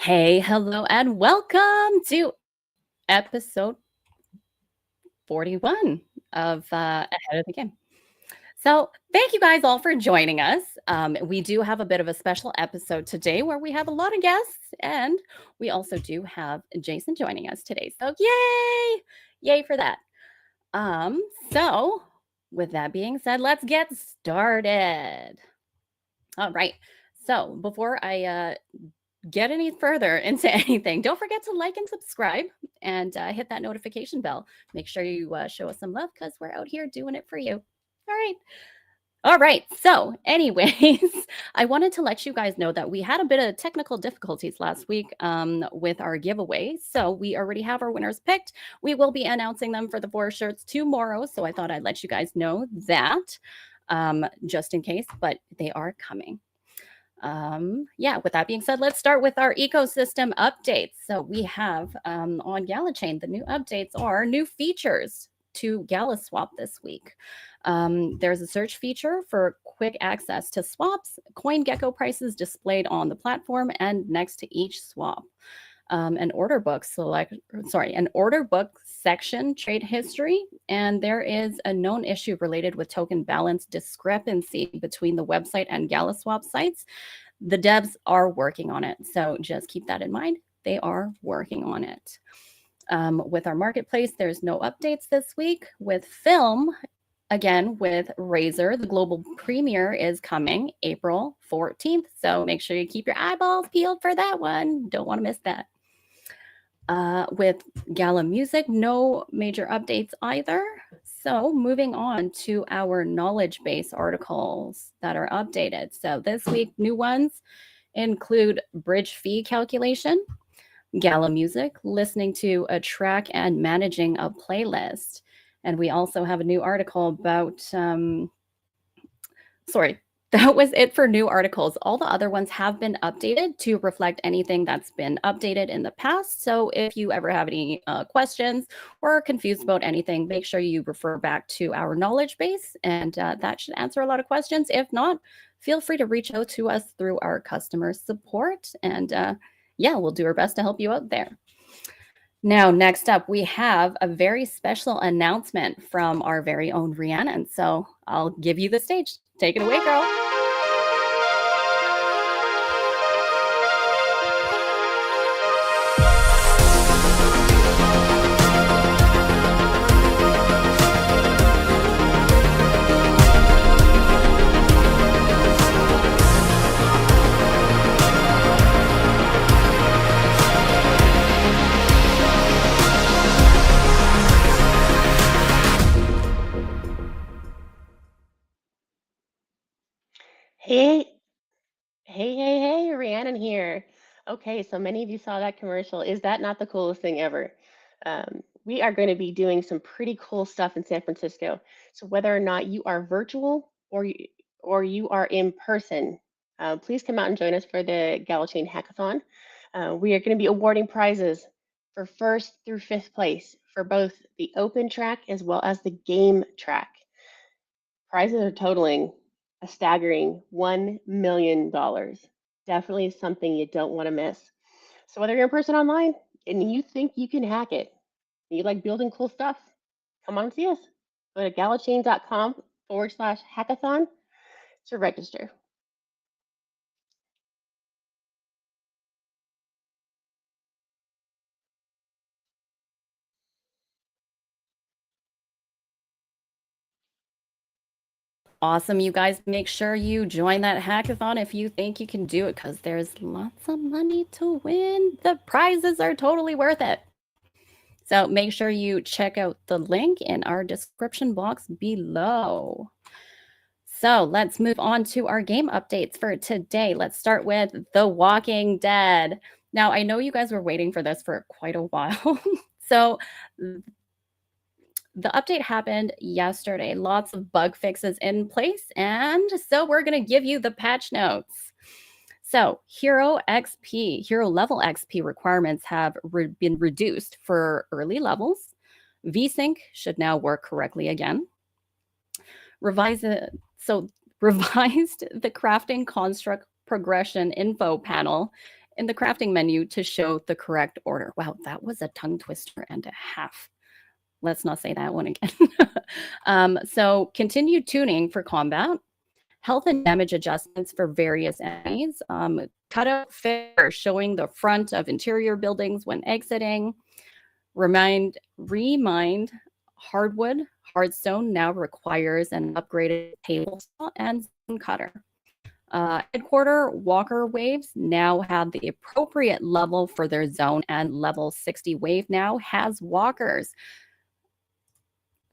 Hey, hello, and welcome to episode 41 of Ahead of the Game. So, thank you guys all for joining us. We do have a bit of a special episode today where we have a lot of guests, and we also do have Jason joining us today. So, yay! Yay for that. So, with that being said, let's get started. All right. So, before I get any further into anything, don't forget to like and subscribe and hit that notification bell. Make sure you show us some love because we're out here doing it for you. All right. All right. So, anyways, I wanted to let you guys know that we had a bit of technical difficulties last week with our giveaway. So, we already have our winners picked. We will be announcing them for the 4 shirts tomorrow. So, I thought I'd let you guys know that just in case, but they are coming. Yeah, with that being said, let's start with our ecosystem updates. So we have on GalaChain, the new updates are new features to Gala Swap this week. There's a search feature for quick access to swaps, CoinGecko prices displayed on the platform and next to each swap. An order book section trade history, and there is a known issue related with token balance discrepancy between the website and GalaSwap sites. The devs are working on it, so just keep that in mind. They are working on it. With our marketplace, there's no updates this week. With Film, again, with Razor, the global premiere is coming April 14th. So make sure you keep your eyeballs peeled for that one. Don't want to miss that. With Gala Music, no major updates either. So moving on to our knowledge base articles that are updated. So this week, new ones include bridge fee calculation, Gala Music, listening to a track and managing a playlist. And we also have a new article about, that was it for new articles. All the other ones have been updated to reflect anything that's been updated in the past. So if you ever have any questions or are confused about anything, make sure you refer back to our knowledge base, and that should answer a lot of questions. If not, feel free to reach out to us through our customer support, and yeah, we'll do our best to help you out there. Now, next up, we have a very special announcement from our very own Rhiannon. So I'll give you the stage. Take it away, girl. Hey, Rhiannon here. Okay, so many of you saw that commercial. Is that not the coolest thing ever? We are going to be doing some pretty cool stuff in San Francisco. So whether or not you are virtual or you are in person, please come out and join us for the GalaChain Hackathon. We are going to be awarding prizes for 1st through 5th place for both the open track as well as the game track. Prizes are totaling a staggering $1 million. Definitely something you don't want to miss. So whether you're in person or online and you think you can hack it, and you like building cool stuff, come on and see us. Go to galachain.com/hackathon to register. Awesome, you guys. Make sure you join that hackathon if you think you can do it, because there's lots of money to win. The prizes are totally worth it. So make sure you check out the link in our description box below. So let's move on to our game updates for today. Let's start with The Walking Dead. Now, I know you guys were waiting for this for quite a while. So the update happened yesterday. Lots of bug fixes in place, and so we're going to give you the patch notes. So hero level XP requirements have been reduced for early levels. VSync should now work correctly again. Revised the crafting construct progression info panel in the crafting menu to show the correct order. Wow, that was a tongue twister and a half. Let's not say that one again. So continued tuning for combat, health and damage adjustments for various enemies, cutout figures showing the front of interior buildings when exiting, remind hardwood, hardstone now requires an upgraded table saw and stone cutter. Headquarter walker waves now have the appropriate level for their zone, and level 60 wave now has walkers.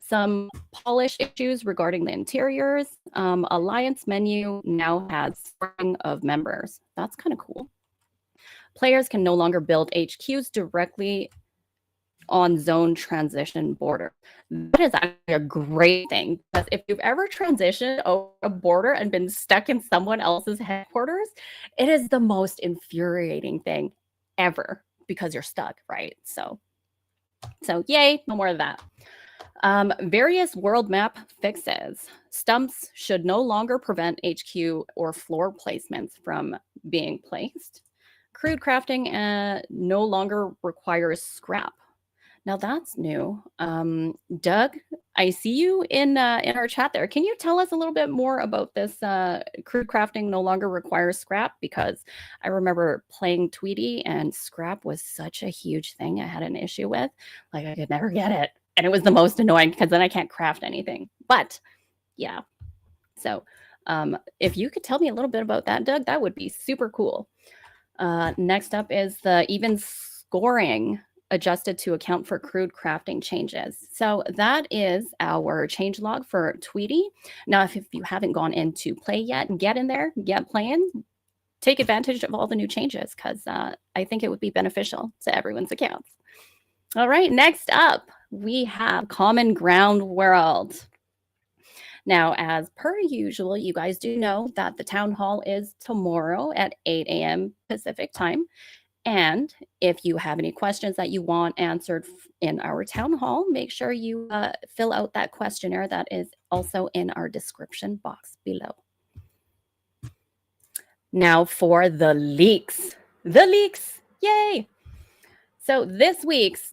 Some polish issues regarding the interiors. Alliance menu now has sorting of members. That's kind of cool. Players can no longer build HQs directly on zone transition border. That is actually a great thing, because if you've ever transitioned over a border and been stuck in someone else's headquarters, it is the most infuriating thing ever, because you're stuck, right? So yay, no more of that. Various world map fixes. Stumps should no longer prevent HQ or floor placements from being placed. Crude crafting no longer requires scrap. Now that's new. Doug, I see you in our chat there. Can you tell us a little bit more about this crude crafting no longer requires scrap? Because I remember playing Tweety and scrap was such a huge thing I had an issue with. Like I could never get it. And it was the most annoying because then I can't craft anything. But yeah. So if you could tell me a little bit about that, Doug, that would be super cool. Next up is the even scoring adjusted to account for crude crafting changes. So that is our change log for Tweety. Now, if you haven't gone into play yet, get in there, get playing, take advantage of all the new changes, because I think it would be beneficial to everyone's accounts. All right, next up, we have Common Ground World. Now, as per usual, you guys do know that the town hall is tomorrow at 8 a.m. Pacific time. And if you have any questions that you want answered in our town hall, make sure you fill out that questionnaire that is also in our description box below. Now for the leaks. The leaks, yay! So next week's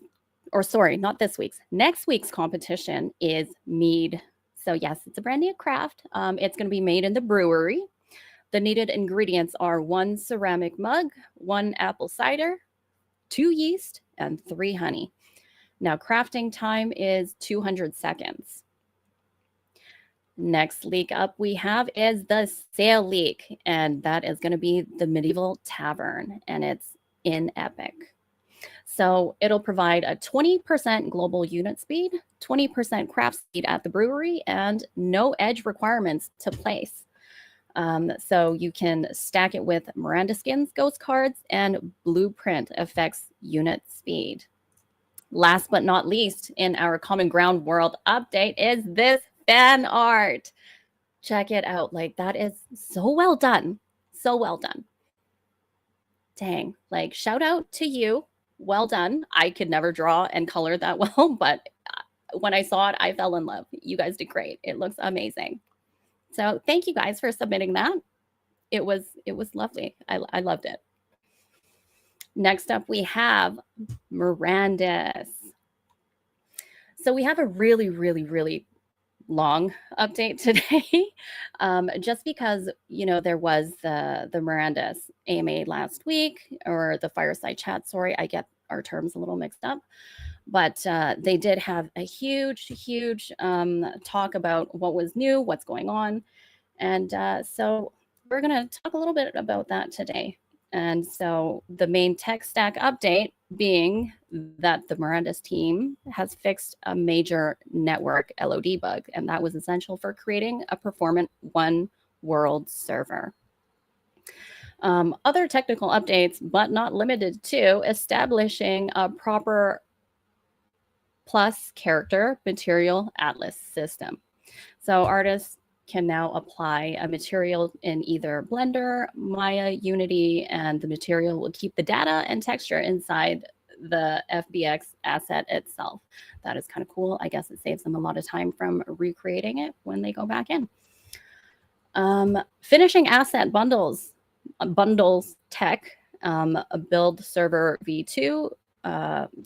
competition is mead. So yes, it's a brand new craft. It's going to be made in the brewery. The needed ingredients are 1 ceramic mug, 1 apple cider, 2 yeast, and 3 honey. Now, crafting time is 200 seconds. Next leak up we have is the sale leak, and that is going to be the Medieval Tavern, and it's in Epic. So it'll provide a 20% global unit speed, 20% craft speed at the brewery, and no edge requirements to place. So you can stack it with Miranda skins, ghost cards, and blueprint affects unit speed. Last but not least, in our Common Ground World update is this fan art. Check it out. Like, that is so well done. So well done. Dang, like, shout out to you. Well done. I could never draw and color that well, but when I saw it, I fell in love. You guys did great. It looks amazing. So thank you guys for submitting that. It was lovely. I loved it. Next up, we have Mirandas. So we have a really, really, really long update today, just because, you know, there was the Mirandas AMA last week, or the fireside chat. Sorry, I get our terms a little mixed up. But they did have a huge talk about what was new, what's going on. And so we're going to talk a little bit about that today. And so the main tech stack update being that the Mirandas team has fixed a major network LOD bug, and that was essential for creating a performant one world server. Other technical updates, but not limited to, establishing a proper plus character material atlas system. So artists can now apply a material in either Blender, Maya, Unity, and the material will keep the data and texture inside the FBX asset itself. That is kind of cool. I guess it saves them a lot of time from recreating it when they go back in. Finishing asset bundles tech a build server v2,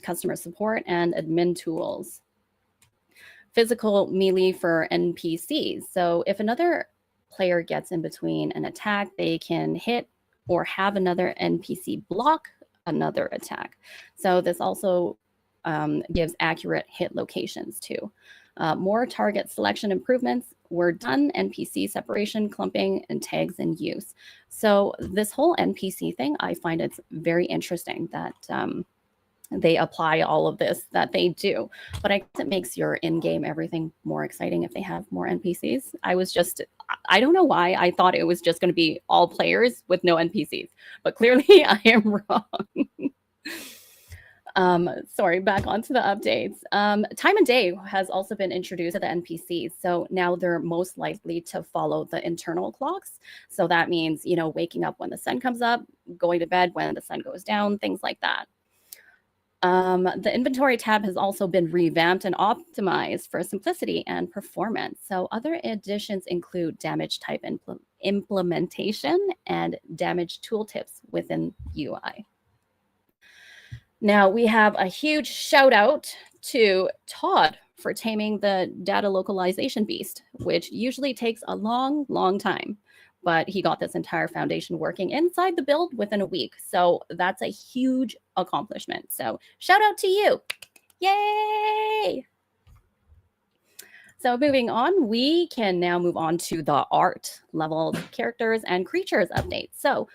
customer support, and admin tools. Physical melee for NPCs. So if another player gets in between an attack, they can hit or have another NPC block another attack. So this also gives accurate hit locations too. More target selection improvements were done, NPC separation, clumping, and tags in use. So this whole NPC thing, I find it's very interesting that they apply all of this that they do. But I guess it makes your in-game everything more exciting if they have more NPCs. I don't know why I thought it was just going to be all players with no NPCs, but clearly I am wrong. Sorry, back onto the updates. Time and day has also been introduced to the NPCs. So now they're most likely to follow the internal clocks. So that means, waking up when the sun comes up, going to bed when the sun goes down, things like that. The inventory tab has also been revamped and optimized for simplicity and performance. So other additions include damage type implementation and damage tooltips within UI. Now we have a huge shout out to Todd for taming the data localization beast, which usually takes a long, long time. But he got this entire foundation working inside the build within a week. So that's a huge accomplishment. So shout out to you. Yay! So moving on, we can now move on to the art levels, characters, and creatures updates. So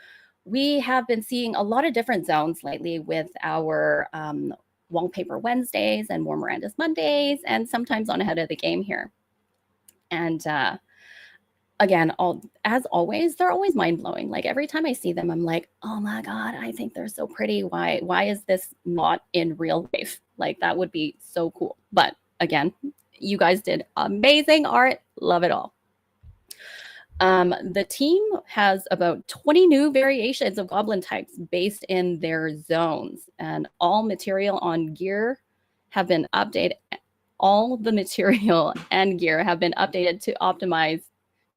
we have been seeing a lot of different zones lately with our Wallpaper Wednesdays and more Mirandas Mondays, and sometimes on Ahead of the Game here. And again, as always, they're always mind-blowing. Like every time I see them, I'm like, oh my God, I think they're so pretty. Why is this not in real life? Like that would be so cool. But again, you guys did amazing art. Love it all. The team has about 20 new variations of goblin types based in their zones, and all material on gear have been updated. All the material and gear have been updated to optimize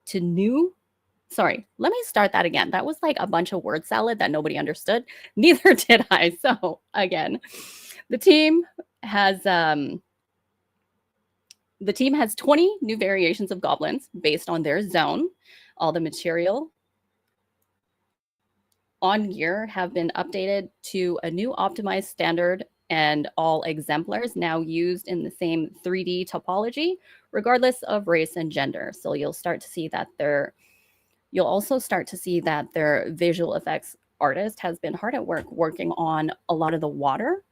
to new. Sorry, let me start that again. That was like a bunch of word salad that nobody understood. Neither did I. So again, the team has 20 new variations of goblins based on their zone. All the material on gear have been updated to a new optimized standard, and all exemplars now used in the same 3D topology, regardless of race and gender. So you'll also start to see that their visual effects artist has been hard at work working on a lot of the water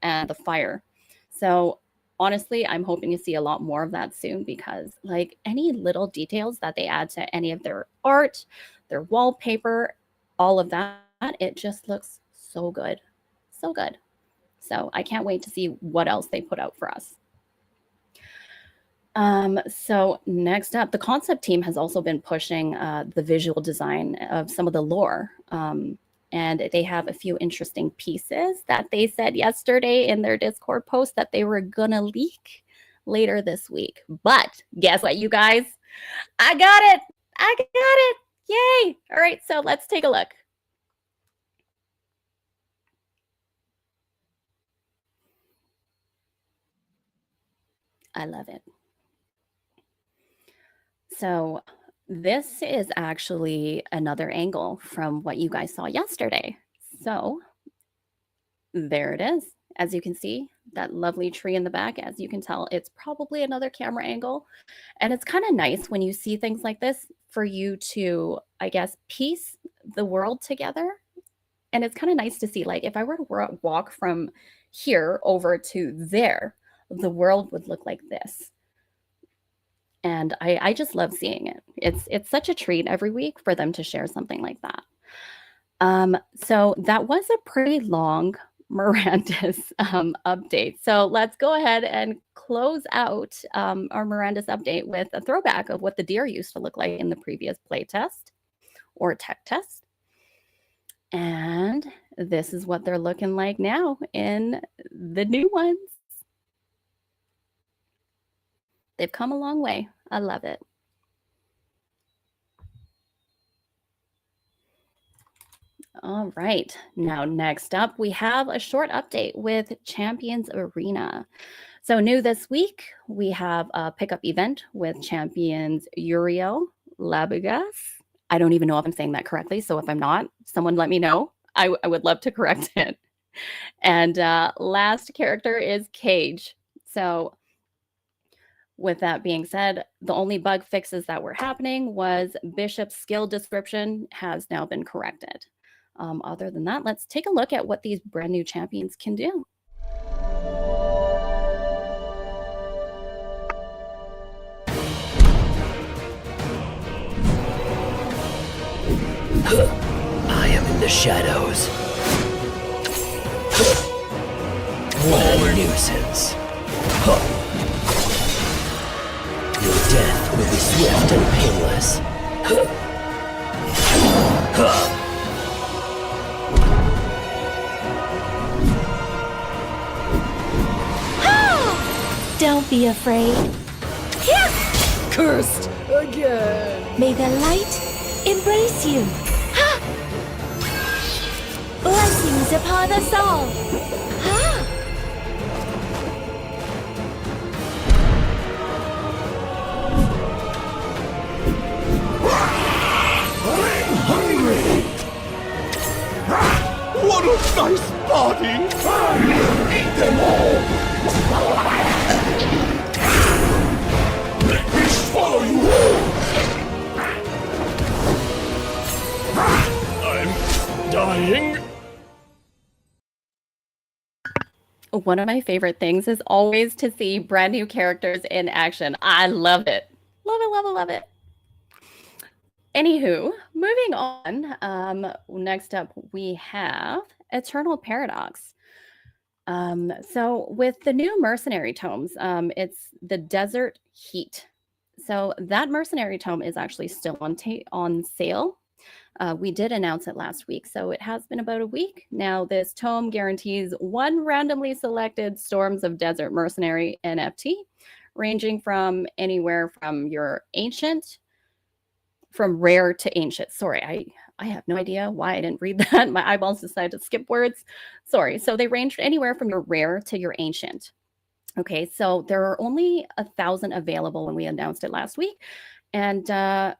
and the fire. So honestly, I'm hoping to see a lot more of that soon, because like any little details that they add to any of their art, their wallpaper, all of that, it just looks so good. So good. So I can't wait to see what else they put out for us. So next up, the concept team has also been pushing the visual design of some of the lore. And they have a few interesting pieces that they said yesterday in their Discord post that they were gonna leak later this week. But guess what, you guys? I got it! I got it! Yay! All right, so let's take a look. I love it. So this is actually another angle from what you guys saw yesterday. So there it is. As you can see, that lovely tree in the back, as you can tell, it's probably another camera angle. And it's kind of nice when you see things like this for you to, I guess, piece the world together. And it's kind of nice to see, like, if I were to walk from here over to there, the world would look like this. And I just love seeing it. It's such a treat every week for them to share something like that. So that was a pretty long Miranda's update. So let's go ahead and close out our Miranda's update with a throwback of what the deer used to look like in the previous play test or tech test. And this is what they're looking like now in the new ones. They've come a long way. I love it. All right. Now, next up, we have a short update with Champions Arena. So, new this week, we have a pickup event with Champions Uriel Labigas. I don't even know if I'm saying that correctly. So, if I'm not, someone let me know. I would love to correct it. And last character is Cage. So, with that being said, the only bug fixes that were happening was Bishop's skill description has now been corrected. Other than that, let's take a look at what these brand new champions can do. I am in the shadows. What a nuisance. Your death will be swift and painless. Don't be afraid. Cursed again. May the light embrace you. Blessings upon us all. I'm hungry! What a nice body! Eat them all! Let me swallow you whole! I'm dying. One of my favorite things is always to see brand new characters in action. I love it. Love it, love it, love it. Anywho, moving on. Next up, we have Eternal Paradox. So with the new mercenary tomes, it's the Desert Heat. So that mercenary tome is actually still on sale. We did announce it last week, so it has been about a week. Now, this tome guarantees one randomly selected Storms of Desert Mercenary NFT, ranging from anywhere from your ancient, from rare to ancient. Sorry, I have no idea why I didn't read that. My eyeballs decided to skip words. Sorry. So they range anywhere from your rare to your ancient. Okay, so there are only 1,000 available when we announced it last week. And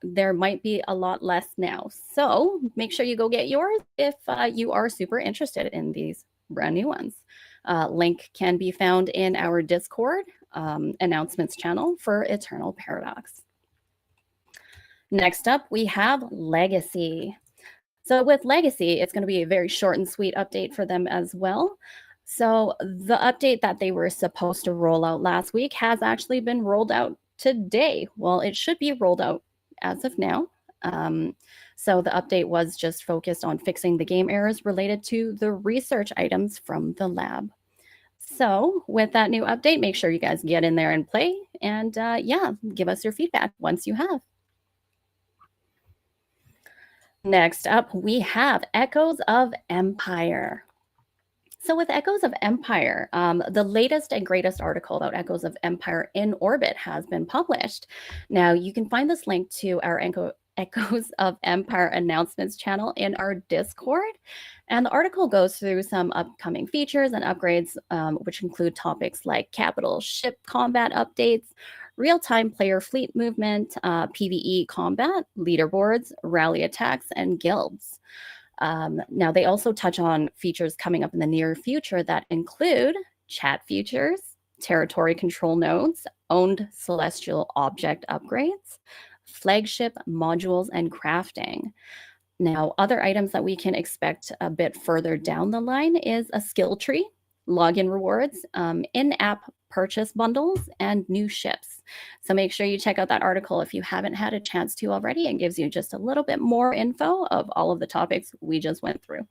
there might be a lot less now. So make sure you go get yours if you are super interested in these brand new ones. Link can be found in our Discord announcements channel for Eternal Paradox. Next up, we have Legacy. So with Legacy, it's going to be a very short and sweet update for them as well. So the update that they were supposed to roll out last week has actually been rolled out today. Well, it should be rolled out as of now. So the update was just focused on fixing the game errors related to the research items from the lab. So with that new update, make sure you guys get in there and play. And yeah, give us your feedback once you have. Next up, we have Echoes of Empire. So with Echoes of Empire, the latest and greatest article about Echoes of Empire in Orbit has been published. Now, you can find this link to our Echoes of Empire announcements channel in our Discord. And the article goes through some upcoming features and upgrades, which include topics like capital ship combat updates, real-time player fleet movement, PvE combat, leaderboards, rally attacks, and guilds. Now, they also touch on features coming up in the near future that include chat features, territory control nodes, owned celestial object upgrades, flagship modules, and crafting. Now, other items that we can expect a bit further down the line is a skill tree, login rewards, in-app purchase bundles, and new ships. So make sure you check out that article if you haven't had a chance to already. It gives you just a little bit more info of all of the topics we just went through.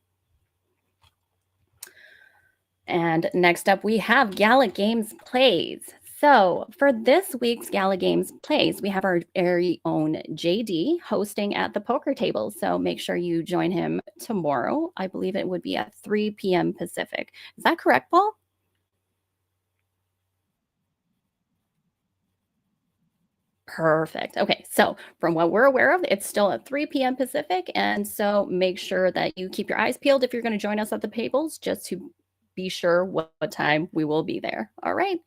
And next up, we have Gala Games Plays. So for this week's Gala Games Plays, we have our very own JD hosting at the poker table. So make sure you join him tomorrow. I believe it would be at 3 p.m. Pacific. Is that correct, Paul? Perfect. Okay, so from what we're aware of, it's still at 3 p.m. Pacific, and so make sure that you keep your eyes peeled if you're going to join us at the tables, just to be sure what time we will be there. All right,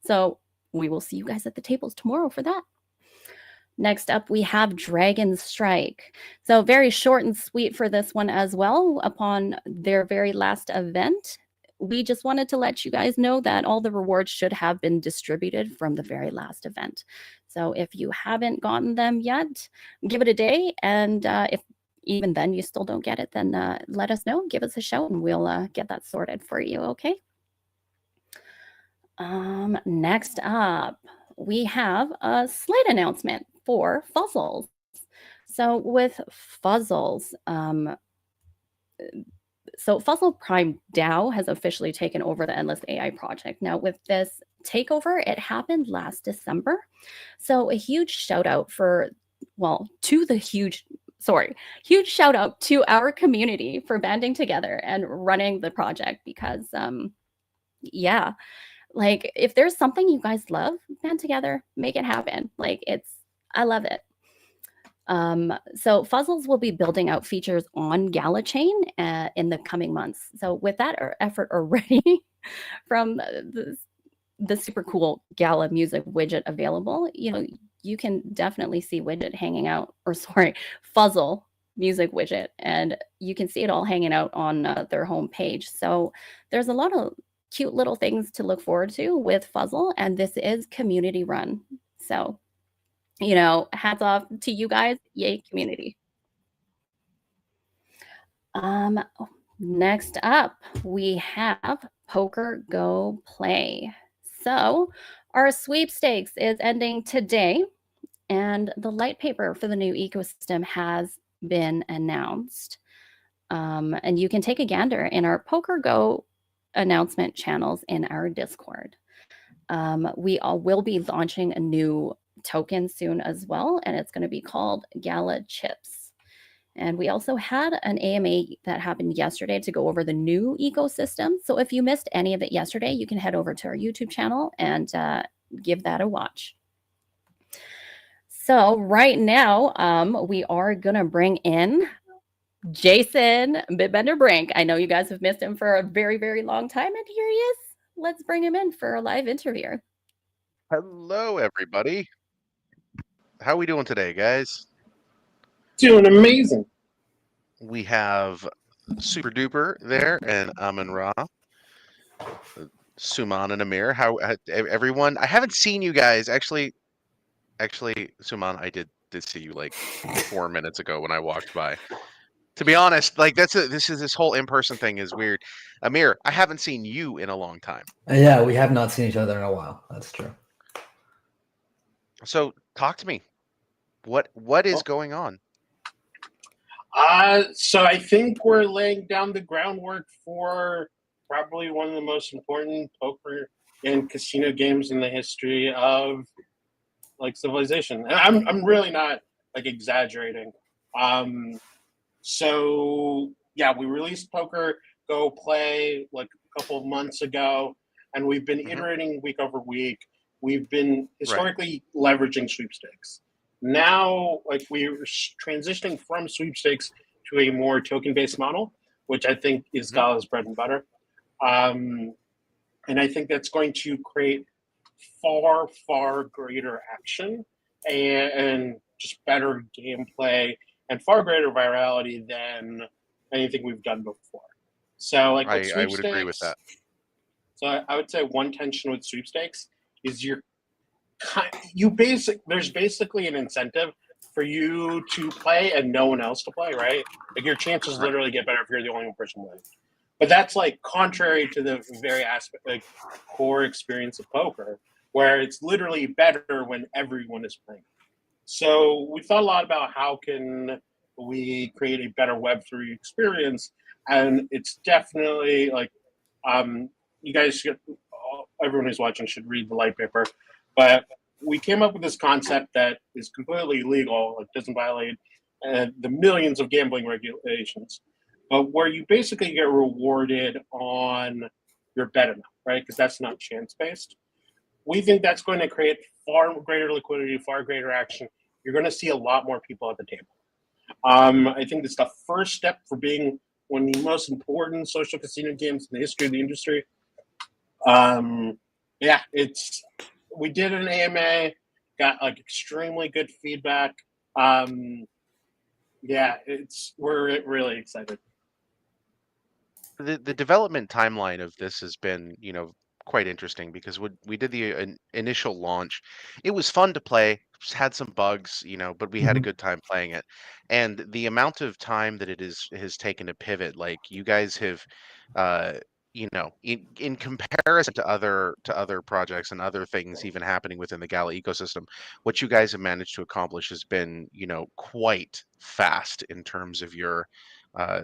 so we will see you guys at the tables tomorrow for that. Next up, we have Dragon Strike. So very short and sweet for this one as well. Upon their very last event, we just wanted to let you guys know that all the rewards should have been distributed from the very last event. So if you haven't gotten them yet, give it a day. And if even then you still don't get it, then let us know. Give us a shout and we'll get that sorted for you, okay? Next up, we have a slate announcement for Fuzzles. So with Fuzzles, so Fuzzle Prime DAO has officially taken over the Endless AI project. Now with this takeover, it happened last December. So a huge shout out huge shout out to our community for banding together and running the project because yeah, like if there's something you guys love, band together, make it happen. Like I love it. So Fuzzles will be building out features on GalaChain in the coming months. So with that effort already from the super cool Gala music widget available, you can definitely see Fuzzle music widget, and you can see it all hanging out on their homepage. So there's a lot of cute little things to look forward to with Fuzzle, and this is community run. So hats off to you guys. Yay, community. Next up, we have PokerGO Play. So our sweepstakes is ending today, and the light paper for the new ecosystem has been announced. And you can take a gander in our PokerGO announcement channels in our Discord. We all will be launching a new token soon as well, and it's going to be called Gala Chips. And we also had an AMA that happened yesterday to go over the new ecosystem. So if you missed any of it yesterday, you can head over to our YouTube channel and give that a watch. So right now, we are going to bring in Jason BitBender Brink. I know you guys have missed him for a very, very long time, and here he is. Let's bring him in for a live interview. Hello, everybody. How are we doing today, guys? Doing amazing. We have Super Duper there, and Amin Ra, Suman and Amir. How everyone? I haven't seen you guys actually. Suman, I did see you like 4 minutes ago when I walked by. To be honest, like this whole in-person thing is weird. Amir, I haven't seen you in a long time. Yeah, we have not seen each other in a while. That's true. So talk to me. What is going on? So I think we're laying down the groundwork for probably one of the most important poker and casino games in the history of like civilization. And I'm really not like exaggerating. So yeah, we released PokerGO Play like a couple of months ago, and we've been iterating week over week. We've been historically leveraging sweepstakes. Now, like we're transitioning from sweepstakes to a more token-based model, which I think is Gala's bread and butter. And I think that's going to create far, far greater action and just better gameplay and far greater virality than anything we've done before. So, like, I would agree with that. So I would say one tension with sweepstakes is there's basically an incentive for you to play and no one else to play, right? Like your chances literally get better if you're the only one person playing. But that's like contrary to the very core experience of poker, where it's literally better when everyone is playing. So we thought a lot about how can we create a better Web3 experience, and it's definitely like you guys everyone who's watching should read the light paper. But we came up with this concept that is completely legal, like doesn't violate the millions of gambling regulations, but where you basically get rewarded on your bet amount, right? Because that's not chance-based. we think that's going to create far greater liquidity, far greater action. You're going to see a lot more people at the table. I think it's the first step for being one of the most important social casino games in the history of the industry. Yeah, we did an AMA, got like extremely good feedback. Yeah, we're really excited. The development timeline of this has been, quite interesting because when we did the initial launch, it was fun to play, had some bugs, but we had a Mhm. good time playing it. And the amount of time that has taken to pivot, like you guys have, uh, in comparison to other projects and other things even happening within the Gala ecosystem, what you guys have managed to accomplish has been, quite fast in terms of your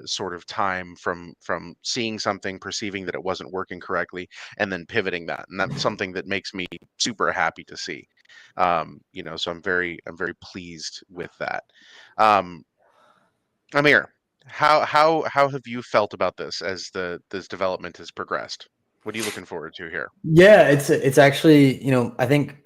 sort of time from seeing something, perceiving that it wasn't working correctly, and then pivoting that. And that's something that makes me super happy to see. So I'm very pleased with that. Um, Amir, how have you felt about this as this development has progressed? What are you looking forward to here? Yeah, it's actually, I think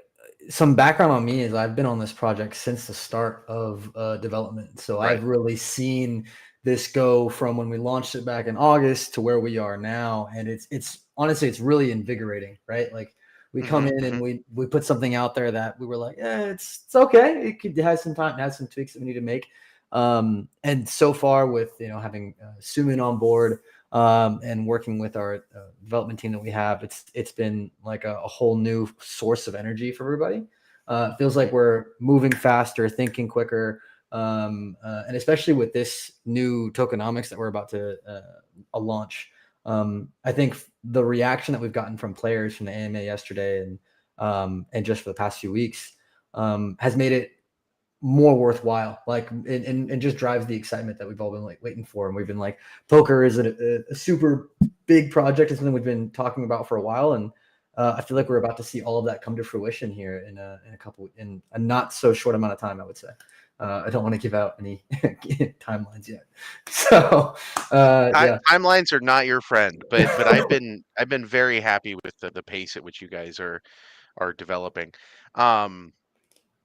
some background on me is I've been on this project since the start of development. So Right. I've really seen this go from when we launched it back in August to where we are now. And it's honestly, it's really invigorating, right? Like we come in and we put something out there that we were like, it's okay. It has some time, it has some tweaks that we need to make. And so far with, having Sumin on board, and working with our development team that we have, it's been like a whole new source of energy for everybody. It feels like we're moving faster, thinking quicker, and especially with this new tokenomics that we're about to launch. I think the reaction that we've gotten from players from the AMA yesterday and just for the past few weeks has made it more worthwhile, like and just drives the excitement that we've all been like waiting for. And we've been like, poker is a super big project. It's something we've been talking about for a while, and I feel like we're about to see all of that come to fruition here in a not so short amount of time, I would say. I don't want to give out any timelines yet. So yeah, Timelines are not your friend, but I've been very happy with the pace at which you guys are developing.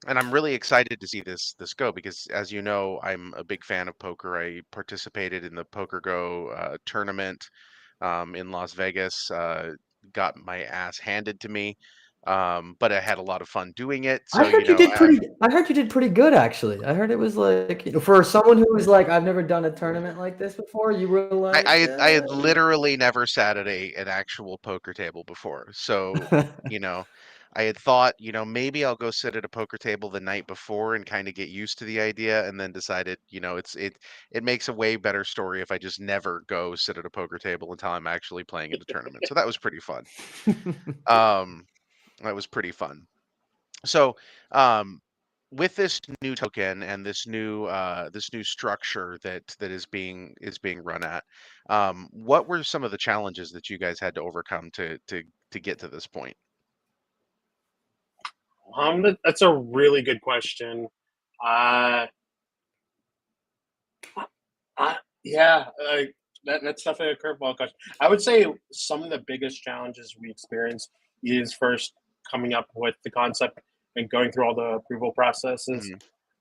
And I'm really excited to see this go because, as you know, I'm a big fan of poker. I participated in the PokerGo tournament in Las Vegas. Got my ass handed to me, but I had a lot of fun doing it. So I heard you did pretty. I heard you did pretty good, actually. I heard it was like, for someone who was like, I've never done a tournament like this before. You were like, I had literally never sat at an actual poker table before. So, I had thought, maybe I'll go sit at a poker table the night before and kind of get used to the idea, and then decided, it makes a way better story if I just never go sit at a poker table until I'm actually playing at a tournament. So that was pretty fun. That was pretty fun. So, with this new token and this new structure that is being run at, what were some of the challenges that you guys had to overcome to get to this point? That's a really good question. Uh, yeah, that's definitely a curveball question. I would say some of the biggest challenges we experience is first coming up with the concept and going through all the approval processes.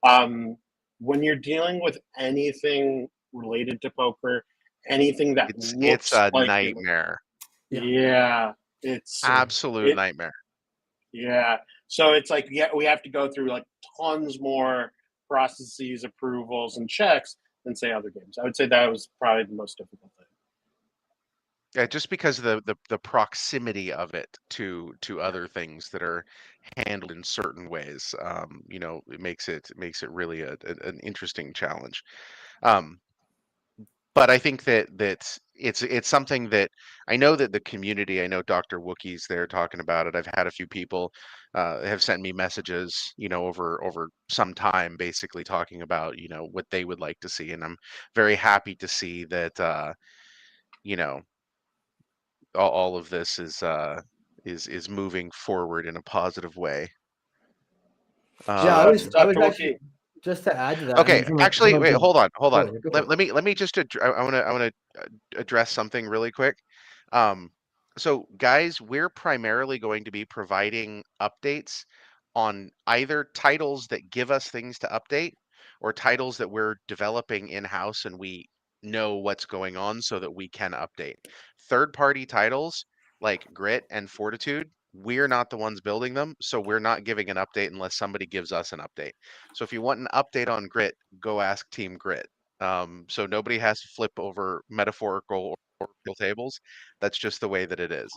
When you're dealing with anything related to poker, anything that It's looks a like nightmare. yeah, it's Absolute nightmare. yeah. So it's like, yeah, we have to go through like tons more processes, approvals, and checks than say other games. I would say that was probably the most difficult thing. Yeah, just because of the proximity of it to other things that are handled in certain ways, it makes it really an interesting challenge. Um, but I think that it's something that I know that the community, I know Dr. Wookie's there talking about it. I've had a few people have sent me messages, over some time, basically talking about, what they would like to see, and I'm very happy to see that, you know, all of this is moving forward in a positive way. yeah, I was Dr. actually, Wookie. just to add to that. I Okay, mean, actually, wait, hold on. oh, yeah, go for Let it. me just I want to address something really quick. Um, So, guys, we're primarily going to be providing updates on either titles that give us things to update or titles that we're developing in-house and we know what's going on so that we can update. Third-party titles like Grit and Fortitude, we're not the ones building them, so we're not giving an update unless somebody gives us an update. So if you want an update on Grit, go ask Team Grit. So nobody has to flip over metaphorical or real tables. That's just the way that it is.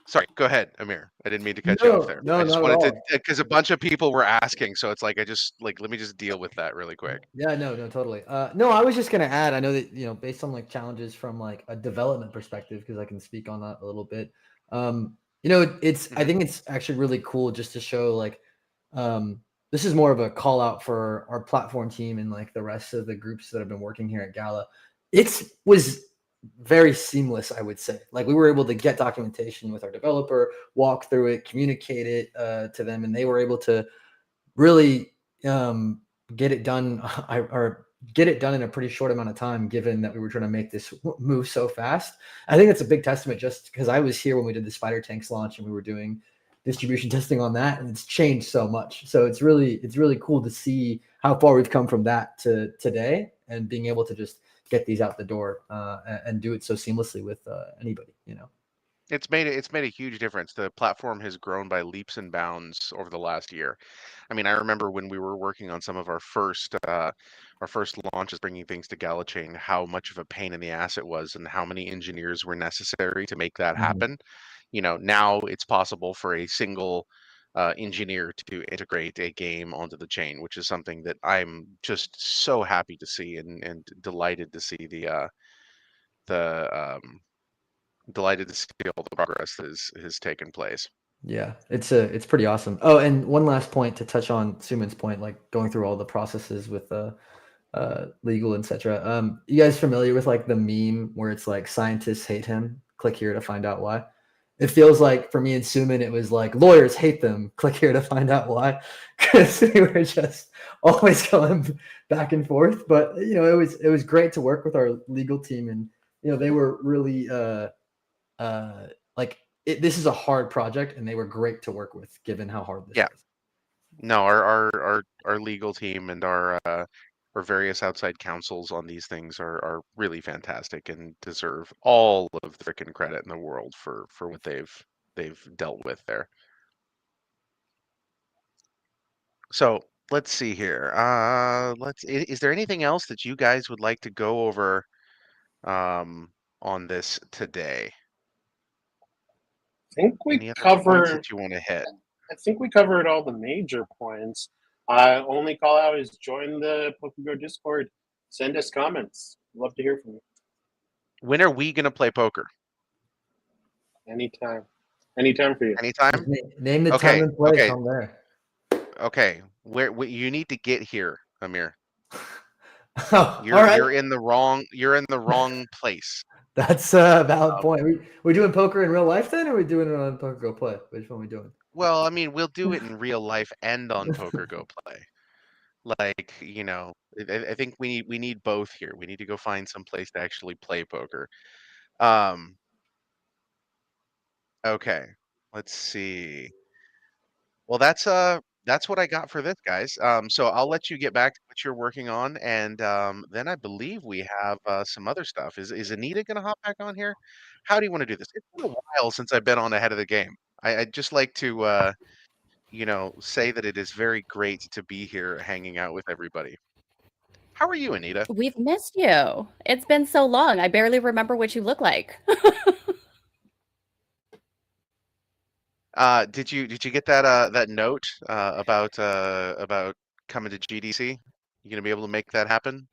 Sorry, go ahead, Amir. I didn't mean to cut you off there. No, I just not at wanted to, all. because a bunch of people were asking, so it's like let me just deal with that really quick. Yeah, no, totally. No, I was just gonna add. I know that based on like challenges from like a development perspective, because I can speak on that a little bit. It's I think it's actually really cool just to show like, this is more of a call out for our platform team and like the rest of the groups that have been working here at Gala. It was very seamless, I would say. Like we were able to get documentation with our developer, walk through it, communicate it to them, and they were able to really get it done or get it done in a pretty short amount of time, given that we were trying to make this move so fast. I think that's a big testament, just because I was here when we did the Spider Tanks launch and we were doing distribution testing on that, and it's changed so much. So it's really cool to see how far we've come from that to today, and being able to just get these out the door and do it so seamlessly with anybody. It's made a huge difference. The platform has grown by leaps and bounds over the last year. I mean, I remember when we were working on some of our first launches, bringing things to GalaChain, how much of a pain in the ass it was, and how many engineers were necessary to make that happen. Now it's possible for a single engineer to integrate a game onto the chain, which is something that I'm just so happy to see and delighted to see the delighted to see all the progress that has taken place. Yeah, it's pretty awesome. Oh, and one last point to touch on Suman's point, like going through all the processes with legal, etc. You guys familiar with like the meme where it's like scientists hate him? Click here to find out why. It feels like for me and Suman, it was like lawyers hate them. Click here to find out why, because we were just always going back and forth. But it was great to work with our legal team, and they were really like this is a hard project, and they were great to work with given how hard this is. No, our legal team and our various outside counsels on these things are really fantastic and deserve all of the frickin' credit in the world for what they've dealt with there. So let's see here. Is there anything else that you guys would like to go over on this today? I think we Any other points covered. that you want to hit? I think we covered all the major points. Only call out is join the PokerGo Discord. Send us comments. Love to hear from you. When are we gonna play poker? Anytime. Anytime for you. Anytime? Name the time and place. Okay. I'm there. Okay. Where you need to get here, Amir. Oh, You're all right. you're in the wrong place. That's a valid point. We're doing poker in real life then, or are we doing it on PokerGo Play? Which one are we doing? Well, I mean, we'll do it in real life and on PokerGo Play. Like, I think we need both here. We need to go find some place to actually play poker. Okay. Let's see. Well, that's what I got for this, guys. So I'll let you get back to what you're working on, and then I believe we have some other stuff. Is ANeeda gonna hop back on here? How do you want to do this? It's been a while since I've been on ahead of the game. I'd just like to say that it is very great to be here hanging out with everybody. How are you, ANeeda? We've missed you. It's been so long. I barely remember what you look like. Did you get that note about coming to GDC? You gonna be able to make that happen?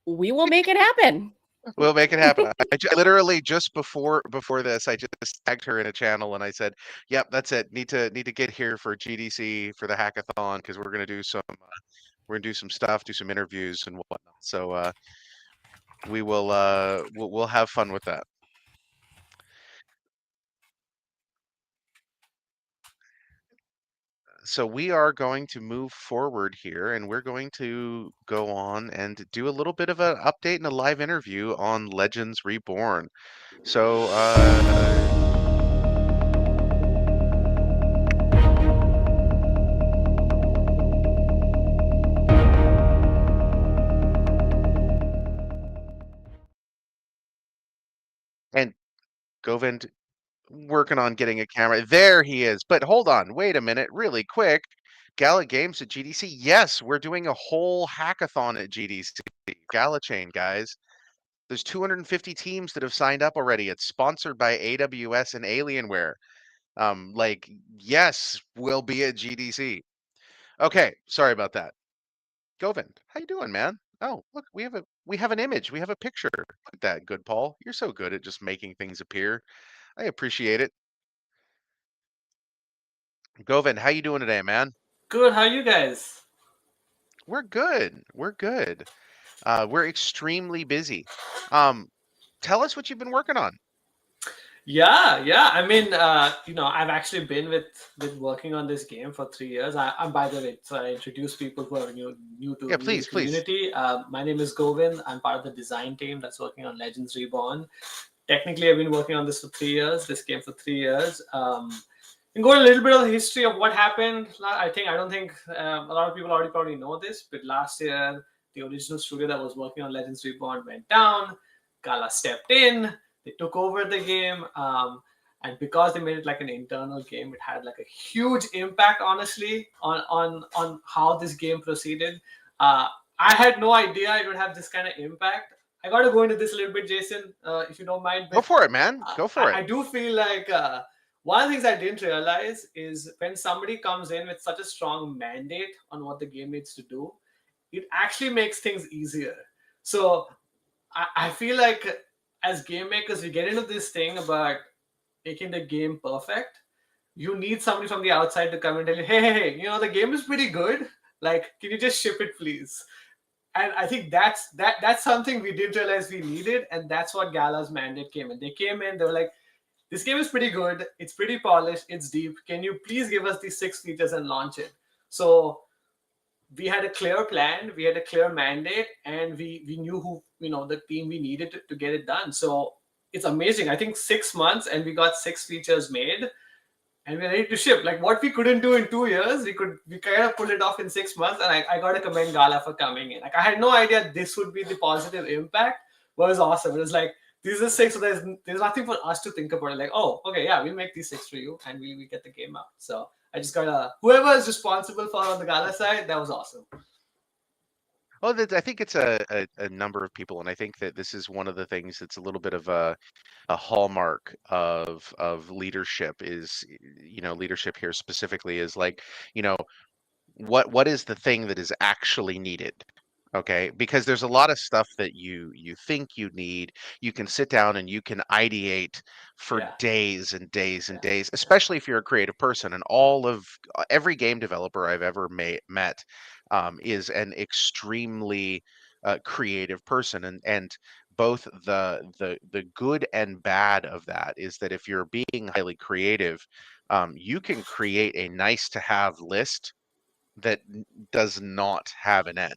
We will make it happen. We'll make it happen. I literally just before this, I just tagged her in a channel and I said, "Yep, that's it. Need to get here for GDC for the hackathon because we're gonna do some stuff, do some interviews and whatnot." So we'll have fun with that. so we are going to move forward here, and we're going to go on and do a little bit of an update and a live interview on Legends Reborn. So, and Govind working on getting a camera. There he is. But hold on, wait a minute, really quick. Gala Games at GDC. Yes, we're doing a whole hackathon at GDC. GalaChain, guys. There's 250 teams that have signed up already. It's sponsored by AWS and Alienware. Like, yes, we'll be at GDC. Okay, sorry about that. Govind, how you doing, man? Oh, look, we have an image. We have a picture. Look at that, good Paul. You're so good at just making things appear. I appreciate it. Govind, how you doing today, man? Good. How are you guys? We're good. We're good. We're extremely busy. Tell us what you've been working on. Yeah. I mean, I've actually been with working on this game for 3 years. I'm by the way, so I introduce people who are new to Please, this community. My name is Govind. I'm part of the design team that's working on Legends Reborn. Technically, I've been working on this for 3 years. This game for 3 years. And go a little bit of the history of what happened. I don't think a lot of people already probably know this, but last year the original studio that was working on Legends Reborn went down. Gala stepped in. They took over the game, and because they made it like an internal game, it had like a huge impact, honestly, on how this game proceeded. I had no idea it would have this kind of impact. I got to go into this a little bit, Jason, if you don't mind. Go for it, man. Go for it. I do feel like one of the things I didn't realize is when somebody comes in with such a strong mandate on what the game needs to do, it actually makes things easier. So I feel like as game makers, we get into this thing about making the game perfect. You need somebody from the outside to come and tell you, hey, the game is pretty good. Like, can you just ship it, please? And I think that's something we didn't realize we needed, and that's what Gala's mandate came in. They came in, they were like, this game is pretty good, it's pretty polished, it's deep. Can you please give us these 6 features and launch it? So we had a clear plan, we had a clear mandate, and we knew who, the team we needed to get it done. So it's amazing. I think 6 months and we got 6 features made and we're ready to ship. Like what we couldn't do in 2 years, we kind of pulled it off in 6 months. And I got to commend Gala for coming in. Like I had no idea this would be the positive impact, but it was awesome. It was like, these are 6, so there's nothing for us to think about. Like, oh, okay, yeah, we'll make these 6 for you and we get the game out. So I just got whoever is responsible for on the Gala side, that was awesome. Well, I think it's a number of people, and I think that this is one of the things that's a little bit of a hallmark of leadership is, leadership here specifically is like, what is the thing that is actually needed? Okay, because there's a lot of stuff that you think you need. You can sit down and you can ideate for days and days and days, especially if you're a creative person. And every game developer I've ever met is an extremely creative person, and both the good and bad of that is that if you're being highly creative, you can create a nice to have list that does not have an end.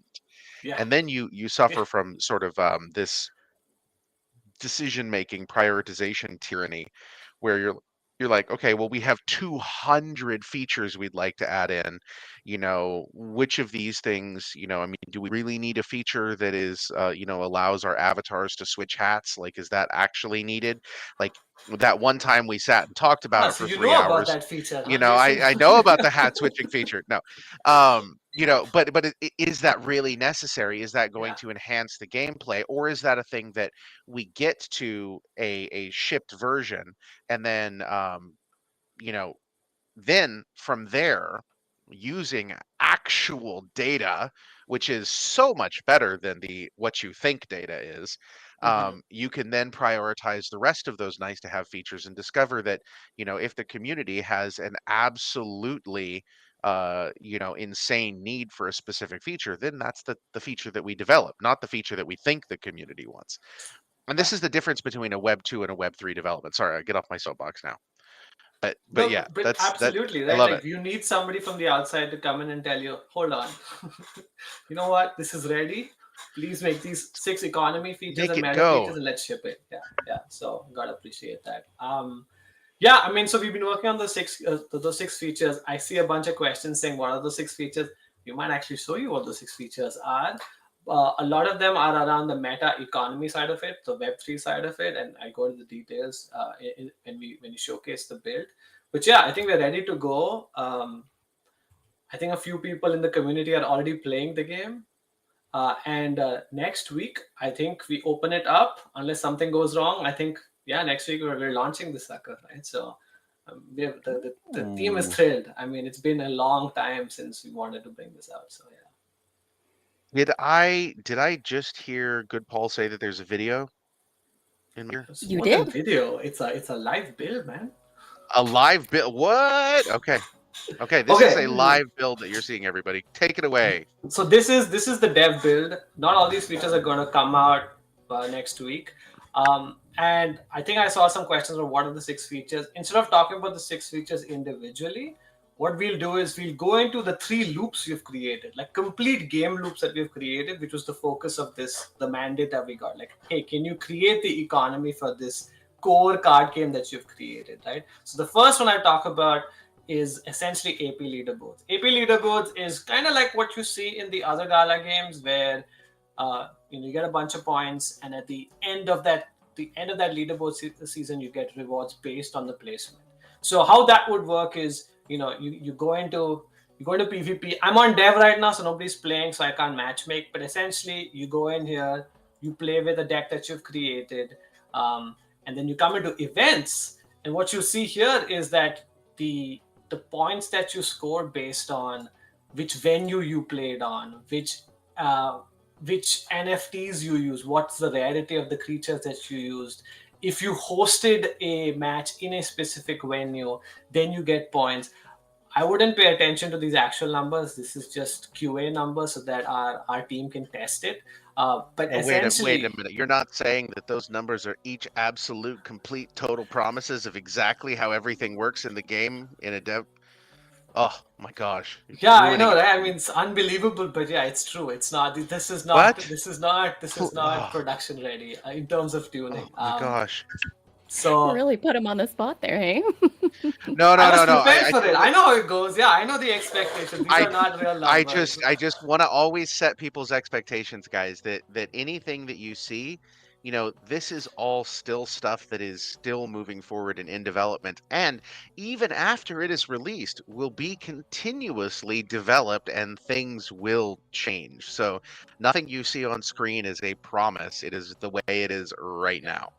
Yeah. And then you suffer from sort of this decision-making prioritization tyranny where you're like, okay, well, we have 200 features we'd like to add in. Which of these things, I mean, do we really need a feature that is, allows our avatars to switch hats? Like, is that actually needed? Like that one time we sat and talked about it for 3 hours. About that feature, I know about the hat switching feature. No, but is that really necessary? Is that going to enhance the gameplay, or is that a thing that we get to a shipped version and then then from there, using actual data, which is so much better than the what you think data is, you can then prioritize the rest of those nice to have features and discover that, if the community has an absolutely insane need for a specific feature, then that's the feature that we develop, not the feature that we think the community wants. And this is the difference between a Web 2 and a Web 3 development. Sorry, I get off my soapbox now. But yeah, but that's that. absolutely I right. love Like it. you need somebody from the outside to come in and tell you, hold on, you know what? This is ready. Please make these 6 economy features Make and it meta go. features and let's ship it. Yeah. So gotta appreciate that. Yeah, I mean, so we've been working on those 6 features. I see a bunch of questions saying, what are the 6 features? We might actually show you what the 6 features are. A lot of them are around the meta economy side of it, the Web3 side of it, and I go into the details when you showcase the build. But yeah, I think we're ready to go. I think a few people in the community are already playing the game. And next week, I think we open it up unless something goes wrong. I think, yeah, next week we're launching the sucker, right? So the team is thrilled. I mean, it's been a long time since we wanted to bring this out. So yeah. Did I just hear Good Paul say that there's a video in here? It's You more than did. video. It's a live build, man. A live build? What? Okay. This is a Okay. live build that you're seeing, everybody. Take it away. So this is the dev build. Not all these features are going to come out next week. And I think I saw some questions on what are the 6 features. Instead of talking about the 6 features individually, what we'll do is we'll go into the 3 loops we've created, like complete game loops that we've created, which was the focus of the mandate that we got. Like, hey, can you create the economy for this core card game that you've created, right? So the first one I talk about is essentially AP leaderboards. AP leaderboards is kind of like what you see in the other Gala games, where you get a bunch of points, and at the end of that leaderboard season, you get rewards based on the placement. So how that would work is, you go into PvP. I'm on dev right now, so nobody's playing, so I can't matchmake. But essentially, you go in here, you play with a deck that you've created, and then you come into events. And what you see here is that the points that you score based on which venue you played on, which NFTs you use, what's the rarity of the creatures that you used. If you hosted a match in a specific venue, then you get points. I wouldn't pay attention to these actual numbers. This is just QA numbers so that our team can test it. But essentially, Wait a minute. You're not saying that those numbers are each absolute, complete, total promises of exactly how everything works in the game in a dev? Oh my gosh! Yeah, I know, right? I mean, it's unbelievable, but yeah, it's true. It's not. This is not. What? This is not production ready in terms of tuning. Oh my gosh! So Really put him on the spot there, hey? No. I was prepared for it. I know how it goes. Yeah, I know the expectations. These are not real numbers. I just want to always set people's expectations, guys. That anything that you see, this is all still stuff that is still moving forward and in development, and even after it is released, will be continuously developed, and things will change. So nothing you see on screen is a promise. It is the way it is right now.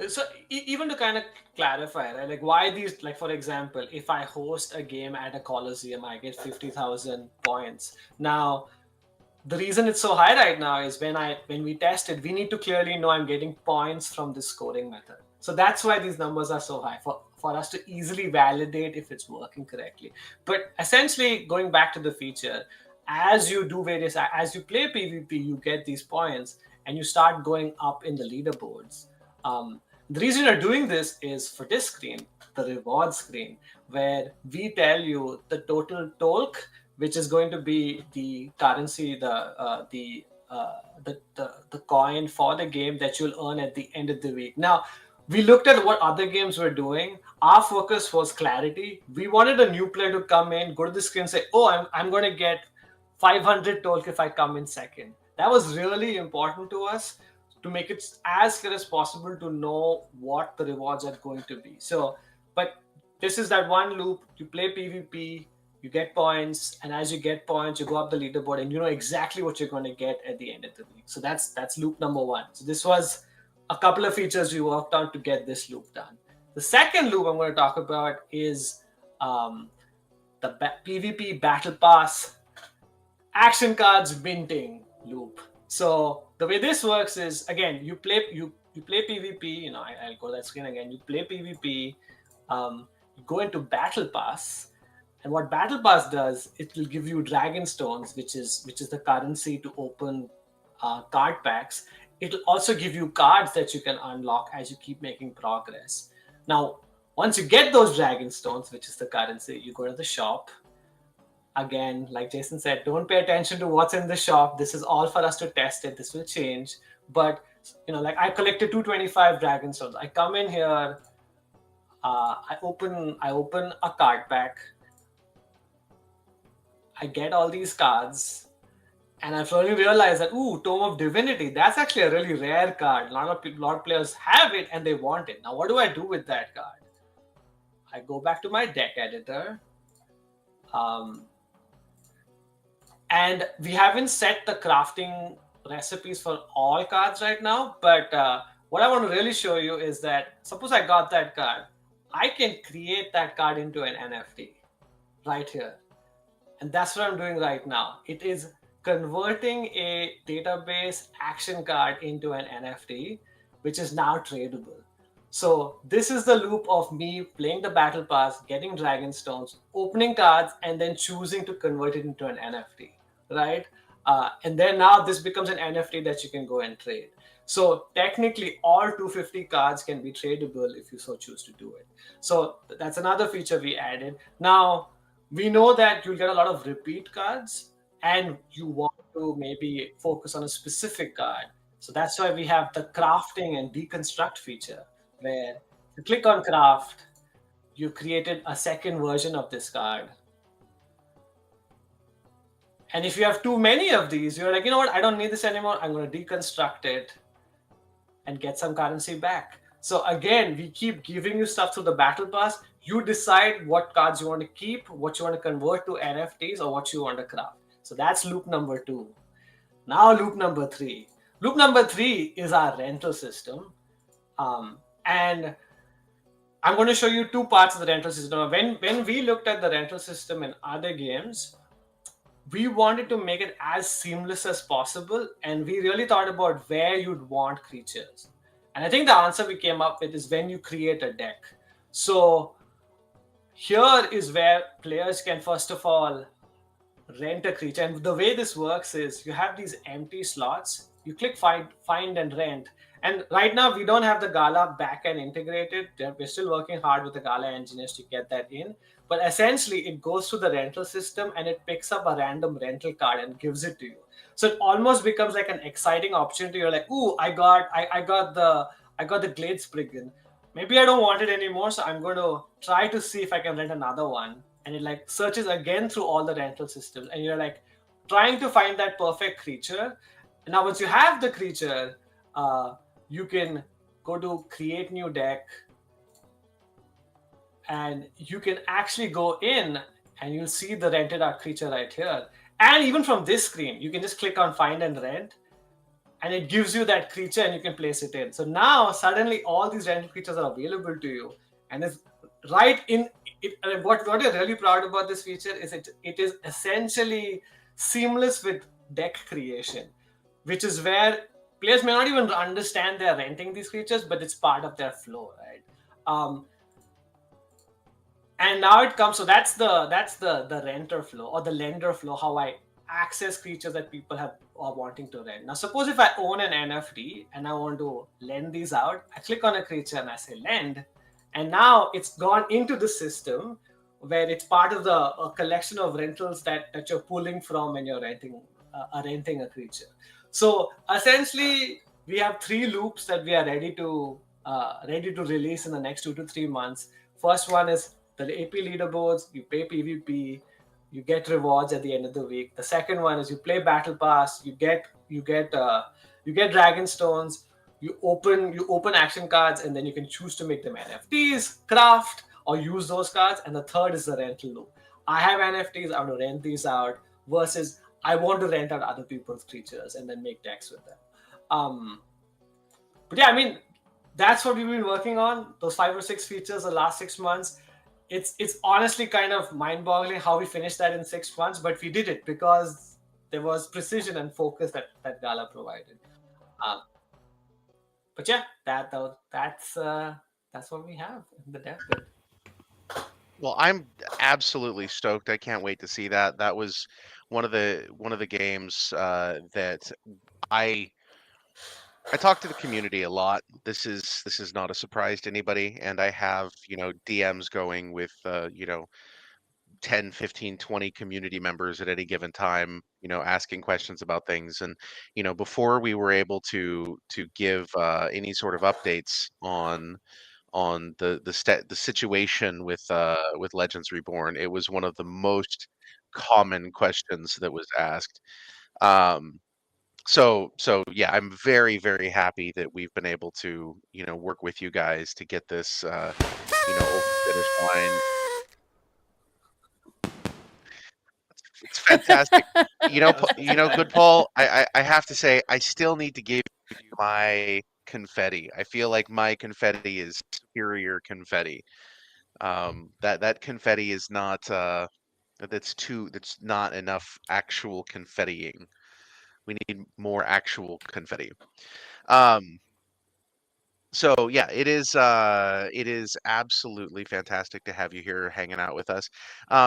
So even to kind of clarify, right? Like why these, like for example, if I host a game at a Coliseum, I get 50,000 points. Now, the reason it's so high right now is when we test it, we need to clearly know I'm getting points from this scoring method. So that's why these numbers are so high, for us to easily validate if it's working correctly. But essentially, going back to the feature, as you play PvP, you get these points and you start going up in the leaderboards. The reason you're doing this is for this screen, the reward screen, where we tell you the total tolk, which is going to be the currency, the coin for the game that you'll earn at the end of the week. Now, we looked at what other games were doing. Our focus was clarity. We wanted a new player to come in, go to the screen, and say, "Oh, I'm going to get 500 tolk if I come in second." That was really important to us, to make it as clear as possible to know what the rewards are going to be. So, but this is that one loop. You play PvP, you get points, and as you get points, you go up the leaderboard, and you know exactly what you're going to get at the end of the week. So that's loop number 1. So this was a couple of features we worked on to get this loop done. The second loop I'm going to talk about is the PvP Battle Pass action cards minting loop. So the way this works is, again, you play PvP. I'll go to that screen again. You play PvP. You go into Battle Pass, and what Battle Pass does, it will give you Dragon Stones, which is the currency to open card packs. It'll also give you cards that you can unlock as you keep making progress. Now, Once you get those dragon stones, which is the currency, you go to the shop. Again, like Jason said, don't pay attention to what's in the shop. This is all for us to test it. This will change. But, like I collected 225 dragon stones. I come in here, I open a card pack. I get all these cards, and I slowly realized that, ooh, Tome of Divinity, that's actually a really rare card. A lot of players have it and they want it. Now, what do I do with that card? I go back to my deck editor. And we haven't set the crafting recipes for all cards right now. But what I want to really show you is that, suppose I got that card. I can create that card into an NFT right here. And that's what I'm doing right now. It is converting a database action card into an NFT, which is now tradable. So this is the loop of me playing the battle pass, getting dragon stones, opening cards, and then choosing to convert it into an NFT, right? And then now this becomes an NFT that you can go and trade. So technically all 250 cards can be tradable if you so choose to do it. So that's another feature we added. Now, we know that you'll get a lot of repeat cards and you want to maybe focus on a specific card. So that's why we have the crafting and deconstruct feature, where you click on craft, you created a second version of this card. And if you have too many of these, you're like, you know what, I don't need this anymore. I'm going to deconstruct it and get some currency back. So again, we keep giving you stuff through the battle pass. You decide what cards you want to keep, what you want to convert to NFTs, or what you want to craft. So that's loop number 2. Now loop number 3. Loop number 3 is our rental system. And I'm going to show you 2 parts of the rental system. When we looked at the rental system in other games, we wanted to make it as seamless as possible. And we really thought about where you'd want creatures. And I think the answer we came up with is when you create a deck. So here is where players can, first of all, rent a creature. And the way this works is you have these empty slots. You click find and rent. And right now, we don't have the Gala backend integrated. We're still working hard with the Gala engineers to get that in. But essentially, it goes through the rental system and it picks up a random rental card and gives it to you. So it almost becomes like an exciting opportunity. You're like, ooh, I got the Glade Spriggan. Maybe I don't want it anymore, so I'm going to try to see if I can rent another one. And it like searches again through all the rental systems. And you're like trying to find that perfect creature. And now once you have the creature, you can go to create new deck. And you can actually go in and you'll see the rented out creature right here. And even from this screen, you can just click on find and rent. And it gives you that creature and you can place it in. So now suddenly all these rental creatures are available to you. And it's right in it. What you're really proud about this feature is it is essentially seamless with deck creation, which is where players may not even understand they're renting these creatures, but it's part of their flow, right? And now it comes, so that's the renter flow or the lender flow, how I access creatures that people are wanting to rent. Now, suppose if I own an NFT and I want to lend these out, I click on a creature and I say lend, and now it's gone into the system where it's part of a collection of rentals that you're pulling from when you're renting a creature. So essentially, we have 3 loops that we are ready to release in the next 2 to 3 months. First one is the AP leaderboards. You pay PvP, you get rewards at the end of the week. The second one is you play Battle Pass, you get Dragon Stones, you open action cards, and then you can choose to make them NFTs, craft, or use those cards. And the third is the rental loop. I have NFTs, I want to rent these out, versus I want to rent out other people's creatures and then make decks with them. But yeah, I mean, that's what we've been working on. Those 5 or 6 features the last 6 months. It's honestly kind of mind-boggling how we finished that in 6 months, but we did it because there was precision and focus that Gala provided. But yeah, that's what we have in the dev kit. Well, I'm absolutely stoked. I can't wait to see that. That was one of the games that I I talk to the community a lot. This is not a surprise to anybody, and I have, DMs going with 10, 15, 20 community members at any given time, asking questions about things. And, before we were able to give any sort of updates on the situation with Legends Reborn, it was one of the most common questions that was asked. Um, so yeah, I'm very, very happy that we've been able to, work with you guys to get this, over the finish line. It's fantastic. Good Paul. I have to say, I still need to give you my confetti. I feel like my confetti is superior confetti. That confetti is not that's not enough actual confettiing. We need more actual confetti. Um, so yeah, it is absolutely fantastic to have you here hanging out with us.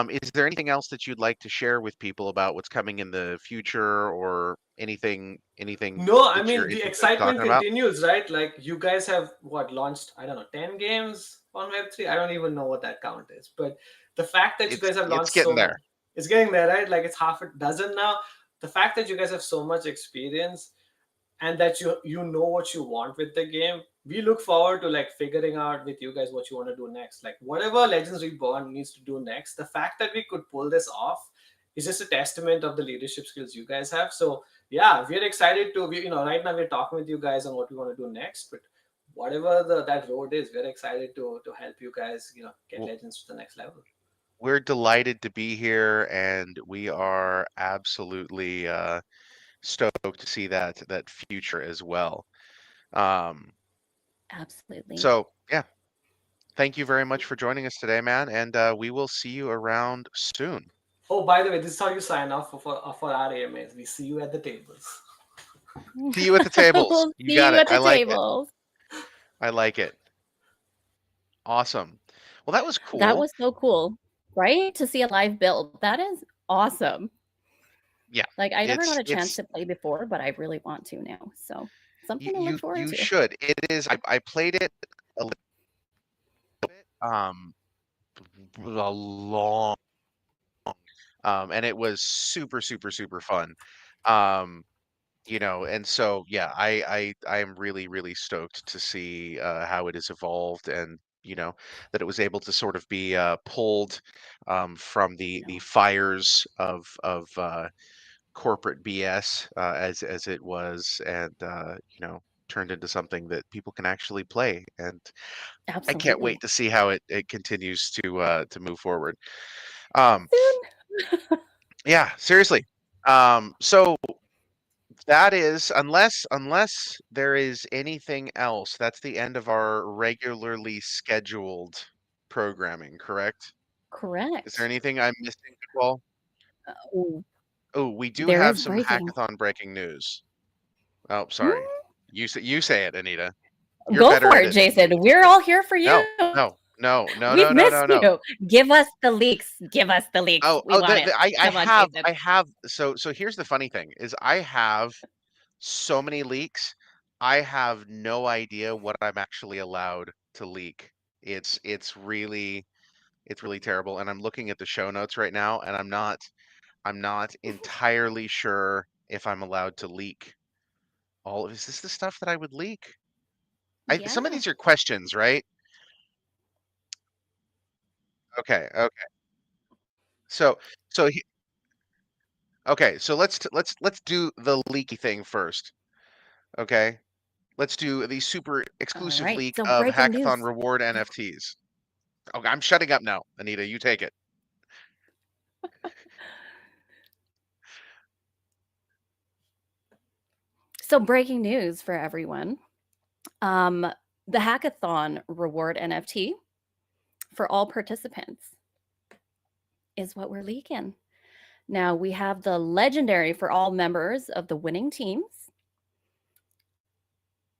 Is there anything else that you'd like to share with people about what's coming in the future, or anything No, I that you're mean the interested in excitement talking about? continues, right? Like you guys have what launched, I don't know, 10 games on Web3. I don't even know what that count is. But the fact that you guys have It's launched so getting much, there. it's getting there, right? Like it's half a dozen now. The fact that you guys have so much experience and that you know what you want with the game, we look forward to like figuring out with you guys what you want to do next. Like whatever Legends Reborn needs to do next, the fact that we could pull this off is just a testament of the leadership skills you guys have. So yeah, we're excited to right now we're talking with you guys on what we want to do next, but whatever that road is, we're excited to help you guys get Well, Legends to the next level. we're delighted to be here, and we are absolutely stoked to see that future as well. Um, Absolutely. so yeah, thank you very much for joining us today, man, and we will see you around soon. Oh, by the way, this is how you sign off for our AMAs. We see you at the tables. See you at the tables. We'll You see got you it. at I the like it. tables. I like it. Awesome. Well, that was That cool. was so cool, right? To see a live build. That is awesome. Yeah, Like I never got a chance it's to play before, but I really want to now. So something to look forward you to. should. It is. I played it a little bit, a long, and it was super, super, super fun. Um, and so yeah, I am really, really stoked to see how it has evolved, and that it was able to sort of be pulled from the fires of corporate BS, as it was, and turned into something that people can actually play. And I can't Absolutely. wait to see how it continues to move forward. Um, Soon. yeah, seriously. So that is, unless there is anything else, that's the end of our regularly scheduled programming, correct? Is there Correct. anything I'm missing, Paul? Oh, Oh, we do there have is some breaking. hackathon breaking news. Oh, sorry. Hmm? You say it, ANeeda. You're Go better for at it, it than Jason. me. We're all here for you. No, no, no, no, We've no, no, missed no, no. you. Give us the leaks. Give us the leaks. Oh, We want it. I Come on, have, Jason. so here's the funny thing is I have so many leaks. I have no idea what I'm actually allowed to leak. It's really terrible. And I'm looking at the show notes right now, and I'm not entirely sure if I'm allowed to leak all of. Is this the stuff that I would leak? Some of Yeah. these are questions, right? Okay, okay. So so okay, so let's do the leaky thing first. Okay, let's do the super All exclusive right. leak So of breaking Hackathon news. reward NFTs. Okay, I'm shutting up now, ANeeda. You take it. So breaking news for everyone. The hackathon reward NFT for all participants is what we're leaking. Now we have the legendary for all members of the winning teams,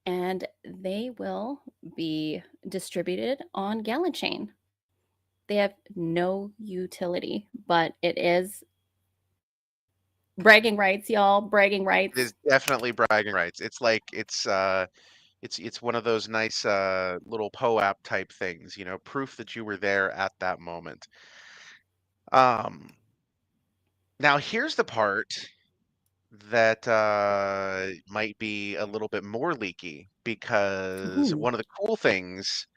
and they will be distributed on GalaChain. They have no utility, but it is Bragging rights, y'all. Bragging It rights. is definitely bragging rights. It's like it's one of those nice little POAP type things, you know, proof that you were there at that moment. Um, Now here's the part that might be a little bit more leaky because Ooh. one of the cool things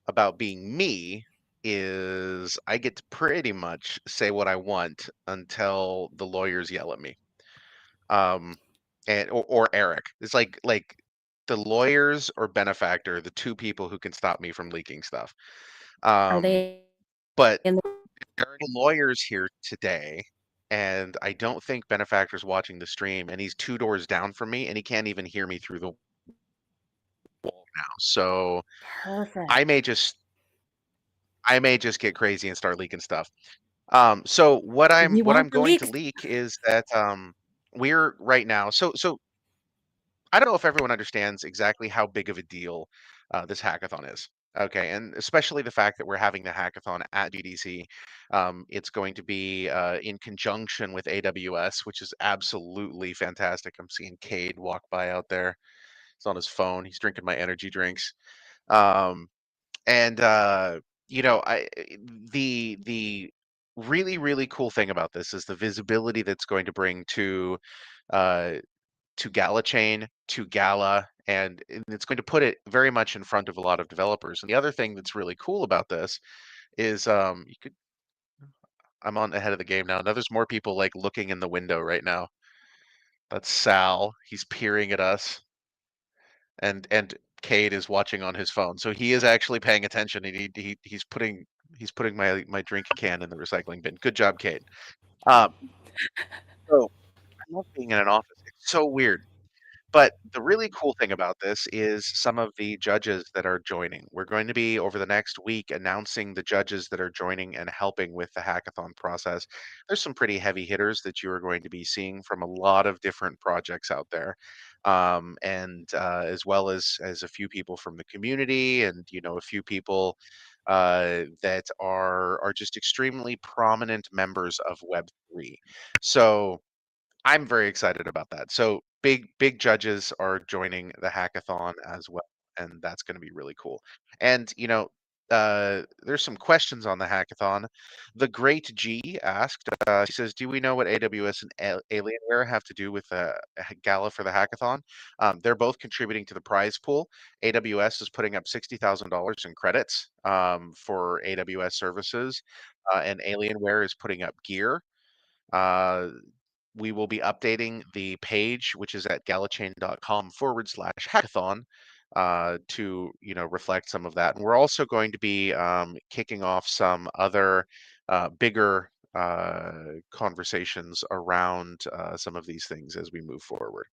about being me is I get to pretty much say what I want until the lawyers yell at me. Um, or Eric. It's like the lawyers or benefactor, the two people who can stop me from leaking stuff. Are Um, they but in the there are no lawyers here today, and I don't think benefactor's watching the stream, and he's 2 doors down from me, and he can't even hear me through the wall now. So I perfect? may just I may just get crazy and start leaking stuff. So We what want I'm the going to leaks. leak is that we're right now. So I don't know if everyone understands exactly how big of a deal this hackathon is. Okay, and especially the fact that we're having the hackathon at GDC. It's going to be in conjunction with AWS, which is absolutely fantastic. I'm seeing Cade walk by out there. He's on his phone. He's drinking my energy drinks. Um, and you know, the really cool thing about this is the visibility that's going to bring uh, to GalaChain, to Gala, and it's going to put it very much in front of a lot of developers. And the other thing that's really cool about this is you could I'm on ahead of the game now. Now there's more people like looking in the window right now. That's Sal. He's peering at us, and Cade is watching on his phone. So he is actually paying attention, and he's putting my drink can in the recycling bin. Good job, Cade. Um, so I love being in an office. It's so weird. But the really cool thing about this is some of the judges that are joining. We're going to be over the next week announcing the judges that are joining and helping with the hackathon process. There's some pretty heavy hitters that you are going to be seeing from a lot of different projects out there, and as well as a few people from the community, and you know a few people that are just extremely prominent members of Web3. So I'm very excited about that. So big judges are joining the hackathon as well, and that's going to be really cool. And you know, there's some questions on the hackathon. The Great G asked, she says, "Do we know what AWS and Alienware have to do with the Gala for the hackathon?" They're both contributing to the prize pool. AWS is putting up $60,000 in credits for AWS services, and Alienware is putting up gear. Uh, we will be updating the page, which is at galachain.com/hackathon, to reflect some of that. And we're also going to be kicking off some other bigger conversations around some of these things as we move forward.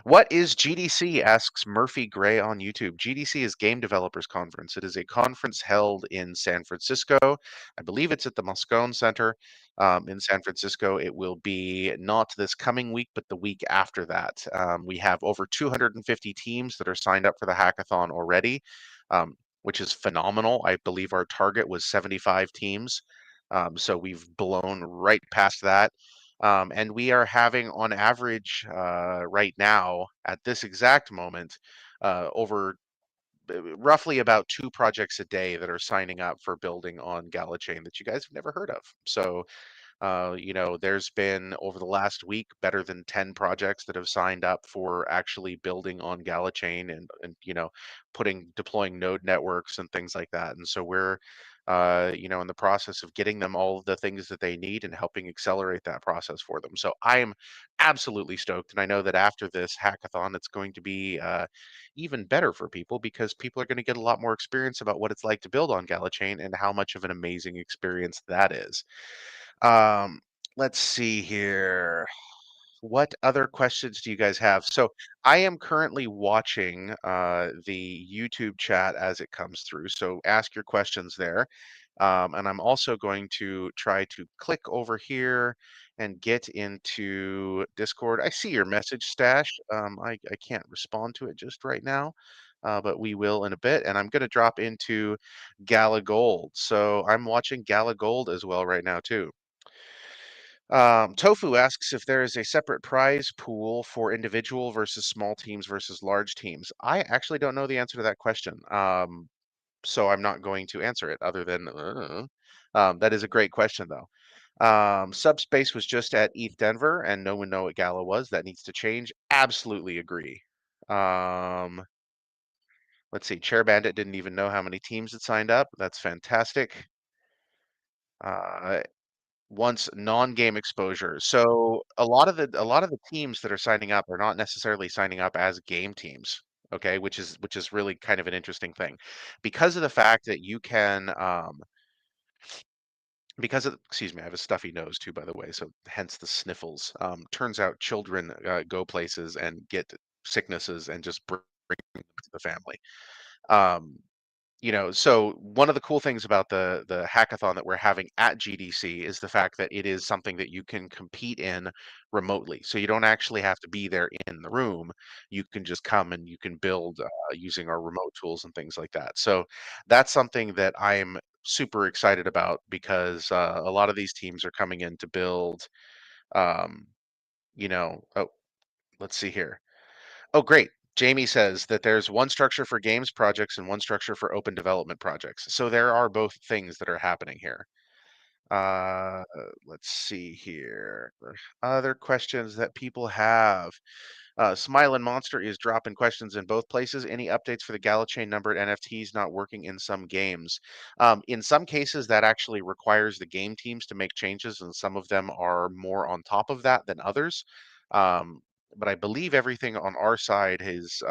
What is GDC? Asks Murphy Gray on YouTube. GDC is Game Developers Conference. It is a conference held in San Francisco. I believe it's at the Moscone Center in San Francisco. It will be not this coming week, but the week after that. We have over 250 teams that are signed up for the hackathon already, which is phenomenal. I believe our target was 75 teams. So we've blown right past that. And we are having, on average, right now, at this exact moment, over roughly about 2 projects a day that are signing up for building on GalaChain that you guys have never heard of. So there's been over the last week better than 10 projects that have signed up for actually building on GalaChain and deploying node networks and things like that. And so we're in the process of getting them all of the things that they need and helping accelerate that process for them. So I am absolutely stoked, and I know that after this hackathon, it's going to be even better for people because people are going to get a lot more experience about what it's like to build on GalaChain and how much of an amazing experience that is. Um, let's see here. What other questions do you guys have? So I am currently watching the YouTube chat as it comes through. So ask your questions there. And I'm also going to try to click over here and get into Discord. I see your message, Stash. I can't respond to it just right now, but we will in a bit. And I'm going to drop into Gala Gold. So I'm watching Gala Gold as well right now, too. Tofu asks if there is a separate prize pool for individual versus small teams versus large teams. I actually don't know the answer to that question. So I'm not going to answer it other than that is a great question though. Subspace was just at ETH Denver and no one know what Gala was. That needs to change. Absolutely agree. Let's see. Chair Bandit didn't even know how many teams had signed up. That's fantastic. Wants non-game exposure. So a lot of the teams that are signing up are not necessarily signing up as game teams. Okay, which is really kind of an interesting thing, because of the fact that you can because of excuse me, I have a stuffy nose too, by the way, so hence the sniffles. Turns out children go places and get sicknesses and just bring them to the family. Um, so one of the cool things about the hackathon that we're having at GDC is the fact that it is something that you can compete in remotely. So you don't actually have to be there in the room. You can just come and you can build using our remote tools and things like that. So that's something that I'm super excited about because a lot of these teams are coming in to build. Um, oh, let's see here. Oh, great. Jamie says that there's one structure for games projects and one structure for open development projects. So there are both things that are happening here. Uh, let's see here. Other questions that people have. Smile Monster is dropping questions in both places. Any updates for the GalaChain numbered NFTs not working in some games? In some cases, that actually requires the game teams to make changes, and some of them are more on top of that than others. But I believe everything on our side has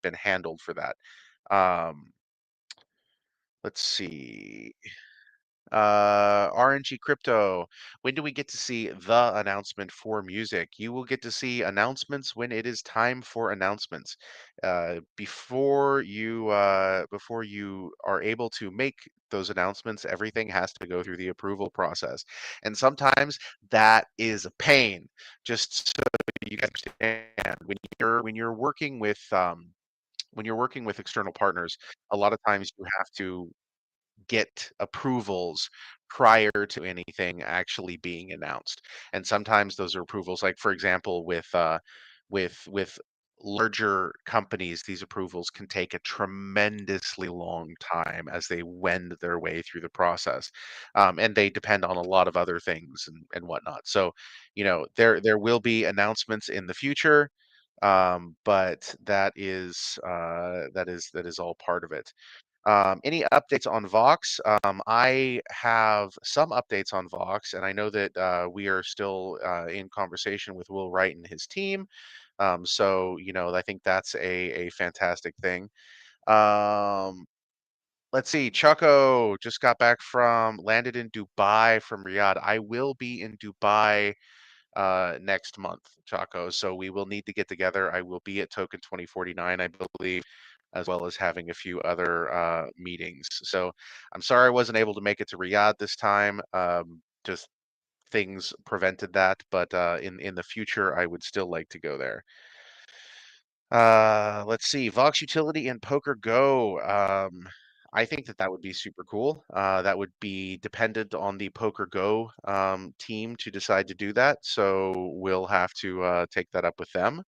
been handled for that. Um, let's see. RNG Crypto, when do we get to see the announcement for music? You will get to see announcements when it is time for announcements. Before you are able to make those announcements, everything has to go through the approval process. And sometimes that is a pain. Just so you guys understand, when you're working with external partners, a lot of times you have to get approvals prior to anything actually being announced. And sometimes those are approvals, like for example, with larger companies, these approvals can take a tremendously long time as they wend their way through the process, and they depend on a lot of other things and whatnot. So, there will be announcements in the future, but that is all part of it. Any updates on Vox? I have some updates on Vox, and I know that we are still in conversation with Will Wright and his team. So, I think that's a fantastic thing. Let's see. Choco just got back landed in Dubai from Riyadh. I will be in Dubai next month, Chaco. So we will need to get together. I will be at Token 2049, I believe, as well as having a few other meetings. So I'm sorry I wasn't able to make it to Riyadh this time. Just things prevented that, but in the future, I would still like to go there. Let's see, Vox Utility and PokerGo. I think that would be super cool. That would be dependent on the PokerGo team to decide to do that. So we'll have to take that up with them.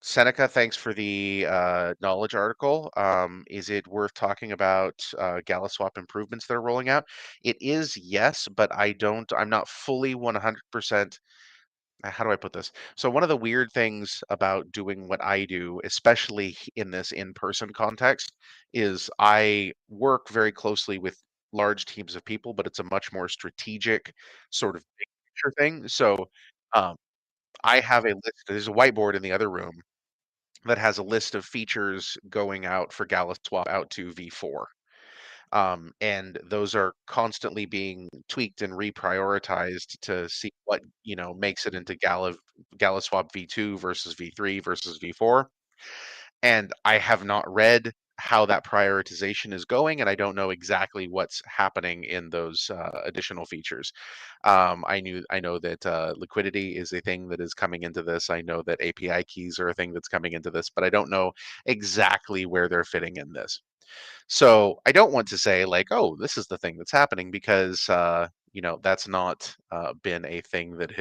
Seneca, thanks for the knowledge article. Is it worth talking about GalaSwap improvements they're rolling out? It is, yes, but I'm not fully 100%. How do I put this? So one of the weird things about doing what I do, especially in this in-person context, is I work very closely with large teams of people, but it's a much more strategic sort of big picture thing. So um, I have a list. There's a whiteboard in the other room that has a list of features going out for GalaSwap out to V4. And those are constantly being tweaked and reprioritized to see what makes it into GalaSwap V2 versus V3 versus V4. And I have not read how that prioritization is going, and I don't know exactly what's happening in those additional features. I know that liquidity is a thing that is coming into this. I know that API keys are a thing that's coming into this, but I don't know exactly where they're fitting in this. So I don't want to say like, oh, this is the thing that's happening because that's not been a thing that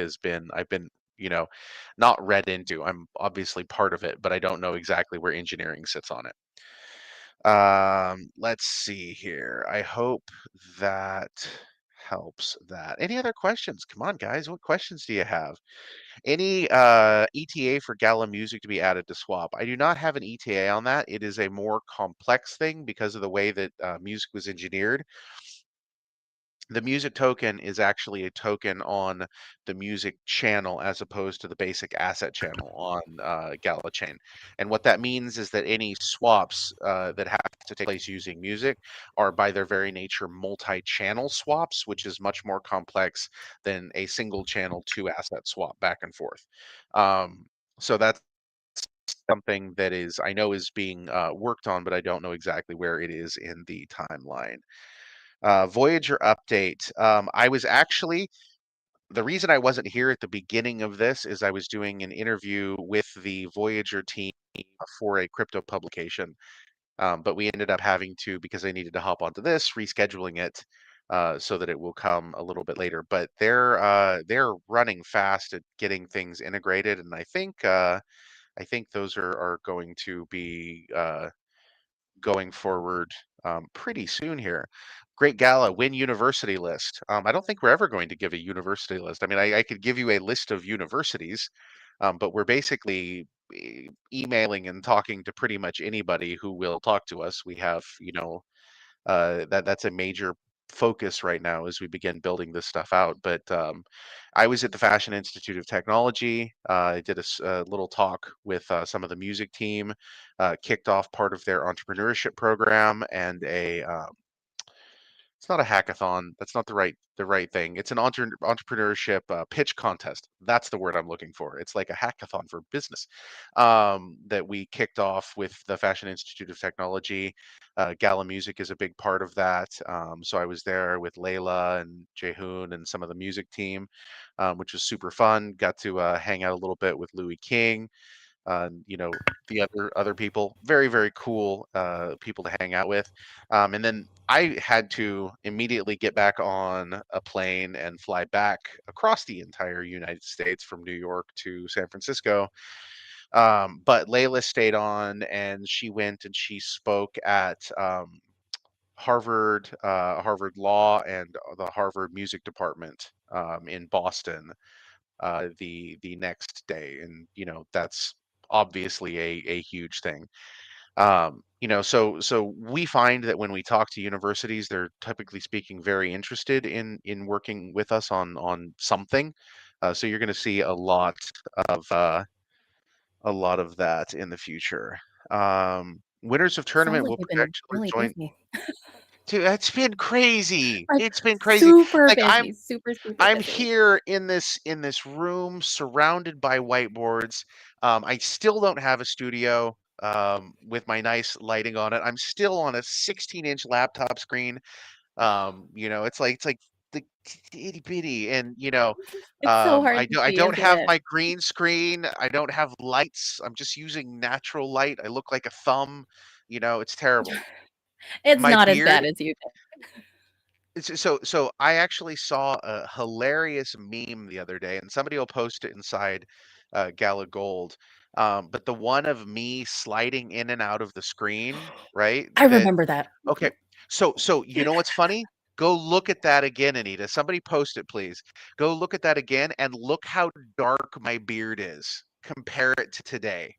I've been, you know, not read into. I'm obviously part of it, but I don't know exactly where engineering sits on it. Let's see here. I hope that helps that. Any other questions? Come on, guys. What questions do you have? Any ETA for Gala music to be added to Swap? I do not have an ETA on that. It is a more complex thing because of the way that music was engineered. The music token is actually a token on the music channel as opposed to the basic asset channel on GalaChain. And what that means is that any swaps that have to take place using music are by their very nature multi-channel swaps, which is much more complex than a single channel two asset swap back and forth. So that's something that I know is being worked on, but I don't know exactly where it is in the timeline. Voyager update. I was actually, the reason I wasn't here at the beginning of this is I was doing an interview with the Voyager team for a crypto publication. But we ended up having to, because I needed to hop onto this, rescheduling it so that it will come a little bit later. But they're running fast at getting things integrated, and I think those are going to be going forward pretty soon here. Great Gala, win university list. I don't think we're ever going to give a university list. I mean, I could give you a list of universities, but we're basically emailing and talking to pretty much anybody who will talk to us. We have, that's a major focus right now as we begin building this stuff out. But I was at the Fashion Institute of Technology. I did a little talk with some of the music team, kicked off part of their entrepreneurship program and it's not a hackathon. That's not the right thing. It's an entrepreneurship pitch contest. That's the word I'm looking for. It's like a hackathon for business that we kicked off with the Fashion Institute of Technology. Gala Music is a big part of that. So I was there with Layla and Jehoon and some of the music team, which was super fun. Got to hang out a little bit with Louis King. The other people, very very cool people to hang out with. And then I had to immediately get back on a plane and fly back across the entire United States from New York to San Francisco. But Layla stayed on, and she went and she spoke at Harvard Law and the Harvard Music Department in Boston the next day, and that's obviously a huge thing. So we find that when we talk to universities, they're typically speaking very interested in working with us on something. So you're going to see of a lot of that in the future. Winners of Sounds tournament like will you've been potentially really join. busy. Dude, it's been crazy. Like, It's been crazy. super Like busy, super, super I'm busy. here in this room surrounded by whiteboards. I still don't have a studio with my nice lighting on it. I'm still on a 16-inch laptop screen. It's like the itty bitty, and It's so hard to I see, don't isn't have it? my green screen. I don't have lights. I'm just using natural light. I look like a thumb. It's terrible. It's My not as bad beard. as you think. So I actually saw a hilarious meme the other day, and somebody will post it inside Gala Gold. But the one of me sliding in and out of the screen, right? I remember that. Okay. So you know what's funny? Go look at that again, Anita. Somebody post it, please. Go look at that again and look how dark my beard is. Compare it to today.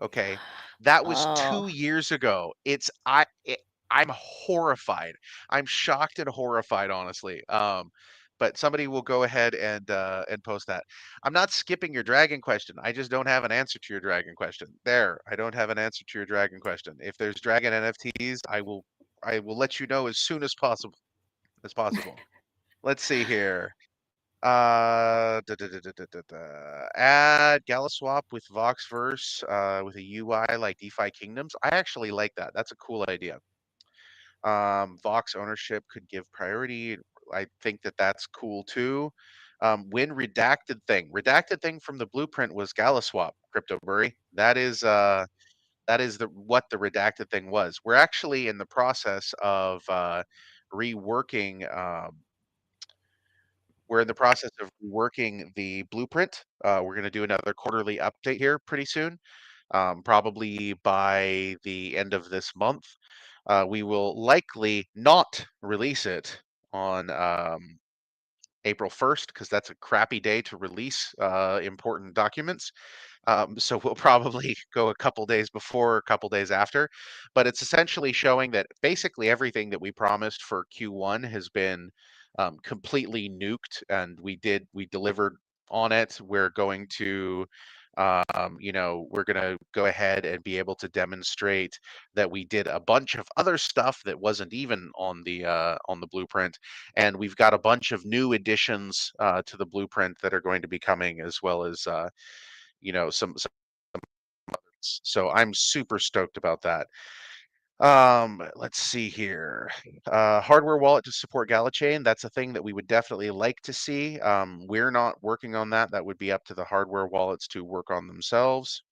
Okay. That was Oh, 2 years ago. I'm horrified. I'm shocked and horrified, honestly. But somebody will go ahead and post that. I'm not skipping your dragon question. I just don't have an answer to your dragon question. There, I don't have an answer to your dragon question. If there's dragon NFTs, I will let you know as soon as possible. As possible. Let's see here. Add GalaSwap with VoxVerse with a UI like DeFi Kingdoms. I actually like that. That's a cool idea. Vox ownership could give priority. I think that's cool too. When redacted thing from the blueprint was GalaSwap, CryptoBurry. That is what the redacted thing was. We're actually in the process of reworking we're in the process of working the blueprint. We're going to do another quarterly update here pretty soon, probably by the end of this month. We will likely not release it on April 1st because that's a crappy day to release important documents. So we'll probably go a couple days before, a couple days after, but it's essentially showing that basically everything that we promised for Q1 has been completely nuked, and we delivered on it. We're going to we're going to go ahead and be able to demonstrate that we did a bunch of other stuff that wasn't even on the blueprint, and we've got a bunch of new additions to the blueprint that are going to be coming, as well as some others. So I'm super stoked about that. Let's see here. Hardware wallet to support GalaChain. That's a thing that we would definitely like to see. We're not working on that. That would be up to the hardware wallets to work on themselves.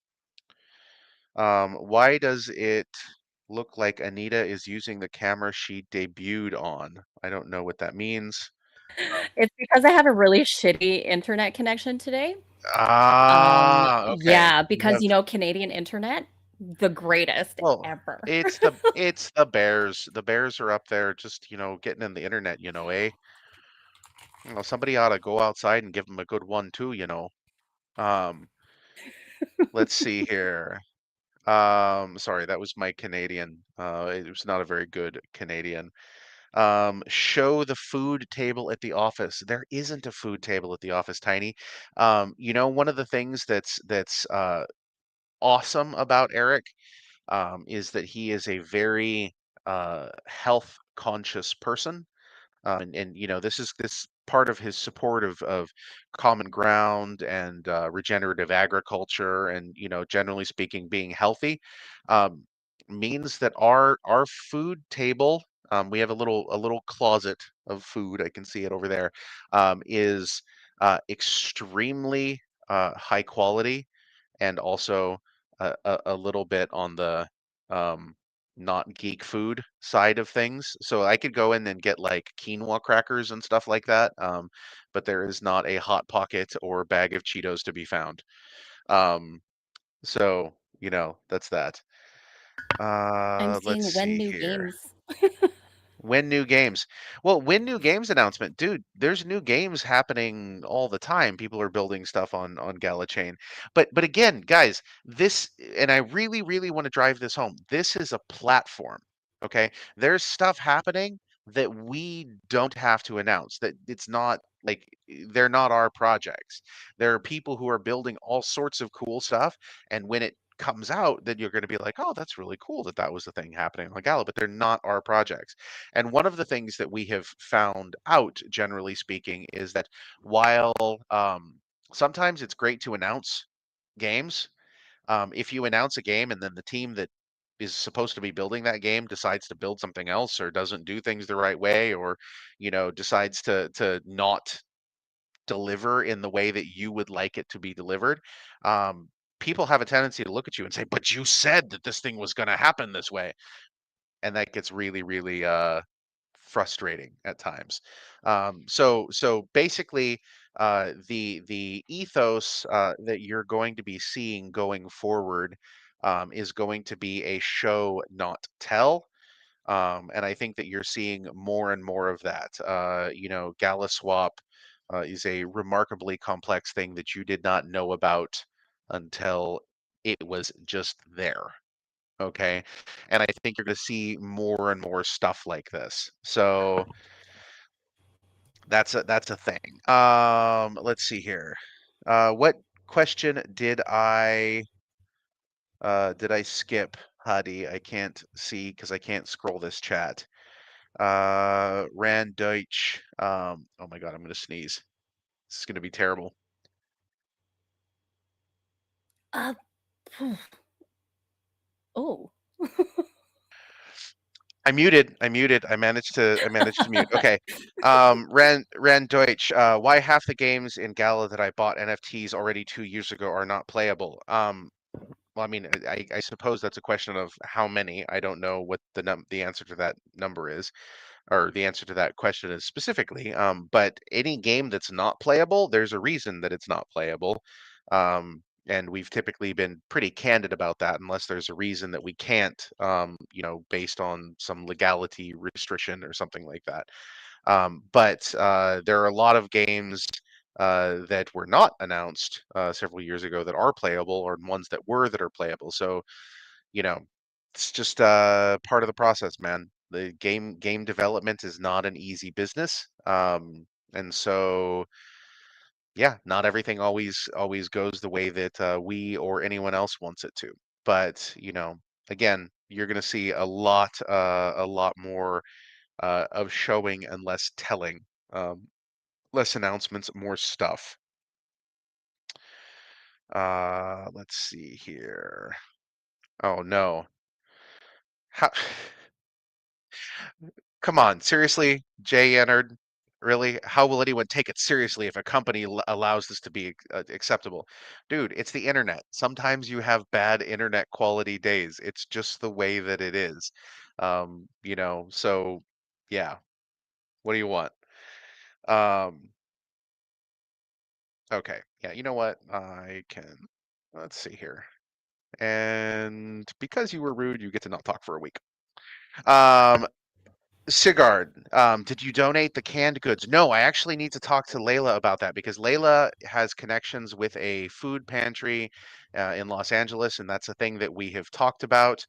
Why does it look like ANeeda is using the camera she debuted on? I don't know what that means. It's because I have a really shitty internet connection today. Okay. Yeah, because Canadian internet, the greatest Well, ever. it's the Bears. The Bears are up there just, getting in the internet, eh? Somebody ought to go outside and give them a good one too. Um, let's see here. Sorry, that was my Canadian. It was not a very good Canadian. Show the food table at the office. There isn't a food table at the office, Tiny. One of the things that's awesome about Eric is that he is a very health conscious person. And this part of his support of common ground and regenerative agriculture, and generally speaking, being healthy, um, means that our food table, we have a little closet of food, I can see it over there, is extremely high quality, and also a little bit on the um, not geek food side of things. So I could go in and get like quinoa crackers and stuff like that, but there is not a hot pocket or bag of Cheetos to be found. So that's that. I'm Let's seeing when see new here. games. Win new games. Well, win new games announcement, dude. There's new games happening all the time. People are building stuff on GalaChain. But again, guys, this, and I really really want to drive this home. This is a platform. Okay? There's stuff happening that we don't have to announce. That it's not like they're not our projects. There are people who are building all sorts of cool stuff, and when it comes out, then you're going to be like, oh, that's really cool that that was the thing happening on Gala, but they're not our projects. And one of the things that we have found out, generally speaking, is that while sometimes it's great to announce games, if you announce a game and then the team that is supposed to be building that game decides to build something else, or doesn't do things the right way, or decides to not deliver in the way that you would like it to be delivered, people have a tendency to look at you and say, but you said that this thing was going to happen this way. And that gets really really frustrating at times. So basically, the ethos that you're going to be seeing going forward is going to be a show, not tell. And I think that you're seeing more and more of that. Gala Swap is a remarkably complex thing that you did not know about until it was just there. Okay. And I think you're going to see more and more stuff like this. So that's a thing. Let's see here. What question did I skip, Hadi? I can't see because I can't scroll this chat. Rand Deutsch. Oh my God, I'm gonna sneeze. This is gonna be terrible. Uh, oh. I muted. I managed to mute. Okay. Rand Deutsch. Why half the games in Gala that I bought NFTs already 2 years ago are not playable? Well, I mean, I suppose that's a question of how many. I don't know what the answer to that number is, or the answer to that question is specifically. But any game that's not playable, there's a reason that it's not playable. And we've typically been pretty candid about that, unless there's a reason that we can't, based on some legality restriction or something like that. But there are a lot of games that were not announced several years ago that are playable, or ones that were that are playable. So, you know, it's just part of the process, man. The game development is not an easy business, and so yeah, not everything always goes the way that we or anyone else wants it to. But again, you're going to see a lot more of showing and less telling, less announcements, more stuff. Let's see here. Oh no. How, come on, seriously, Jay Ennard? Really? How will anyone take it seriously if a company allows this to be acceptable? Dude, it's the internet. Sometimes you have bad internet quality days. It's just the way that it is. So yeah. What do you want? Um, okay. Yeah, you know what? Let's see here. And because you were rude, you get to not talk for a week. Sigard, did you donate the canned goods? No, I actually need to talk to Layla about that, because Layla has connections with a food pantry in Los Angeles, and that's a thing that we have talked about.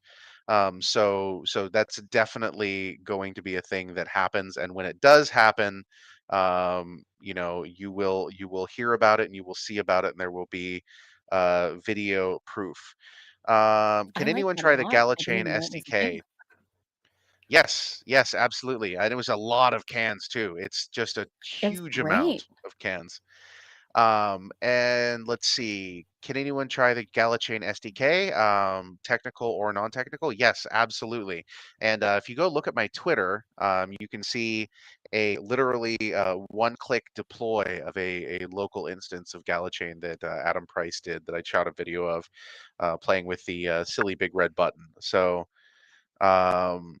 So that's definitely going to be a thing that happens, and when it does happen, you will hear about it and you will see about it, and there will be video proof. I Can like anyone that a try the lot. I didn't GalaChain even know it was a thing. SDK? Yes, absolutely. And it was a lot of cans too. It's just a It was huge amount great. of cans. And let's see. Can anyone try the GalaChain SDK? Technical or non-technical? Yes, absolutely. And if you go look at my Twitter, you can see a literally one-click deploy of a local instance of GalaChain that Adam Price did, that I shot a video of playing with the silly big red button. So um,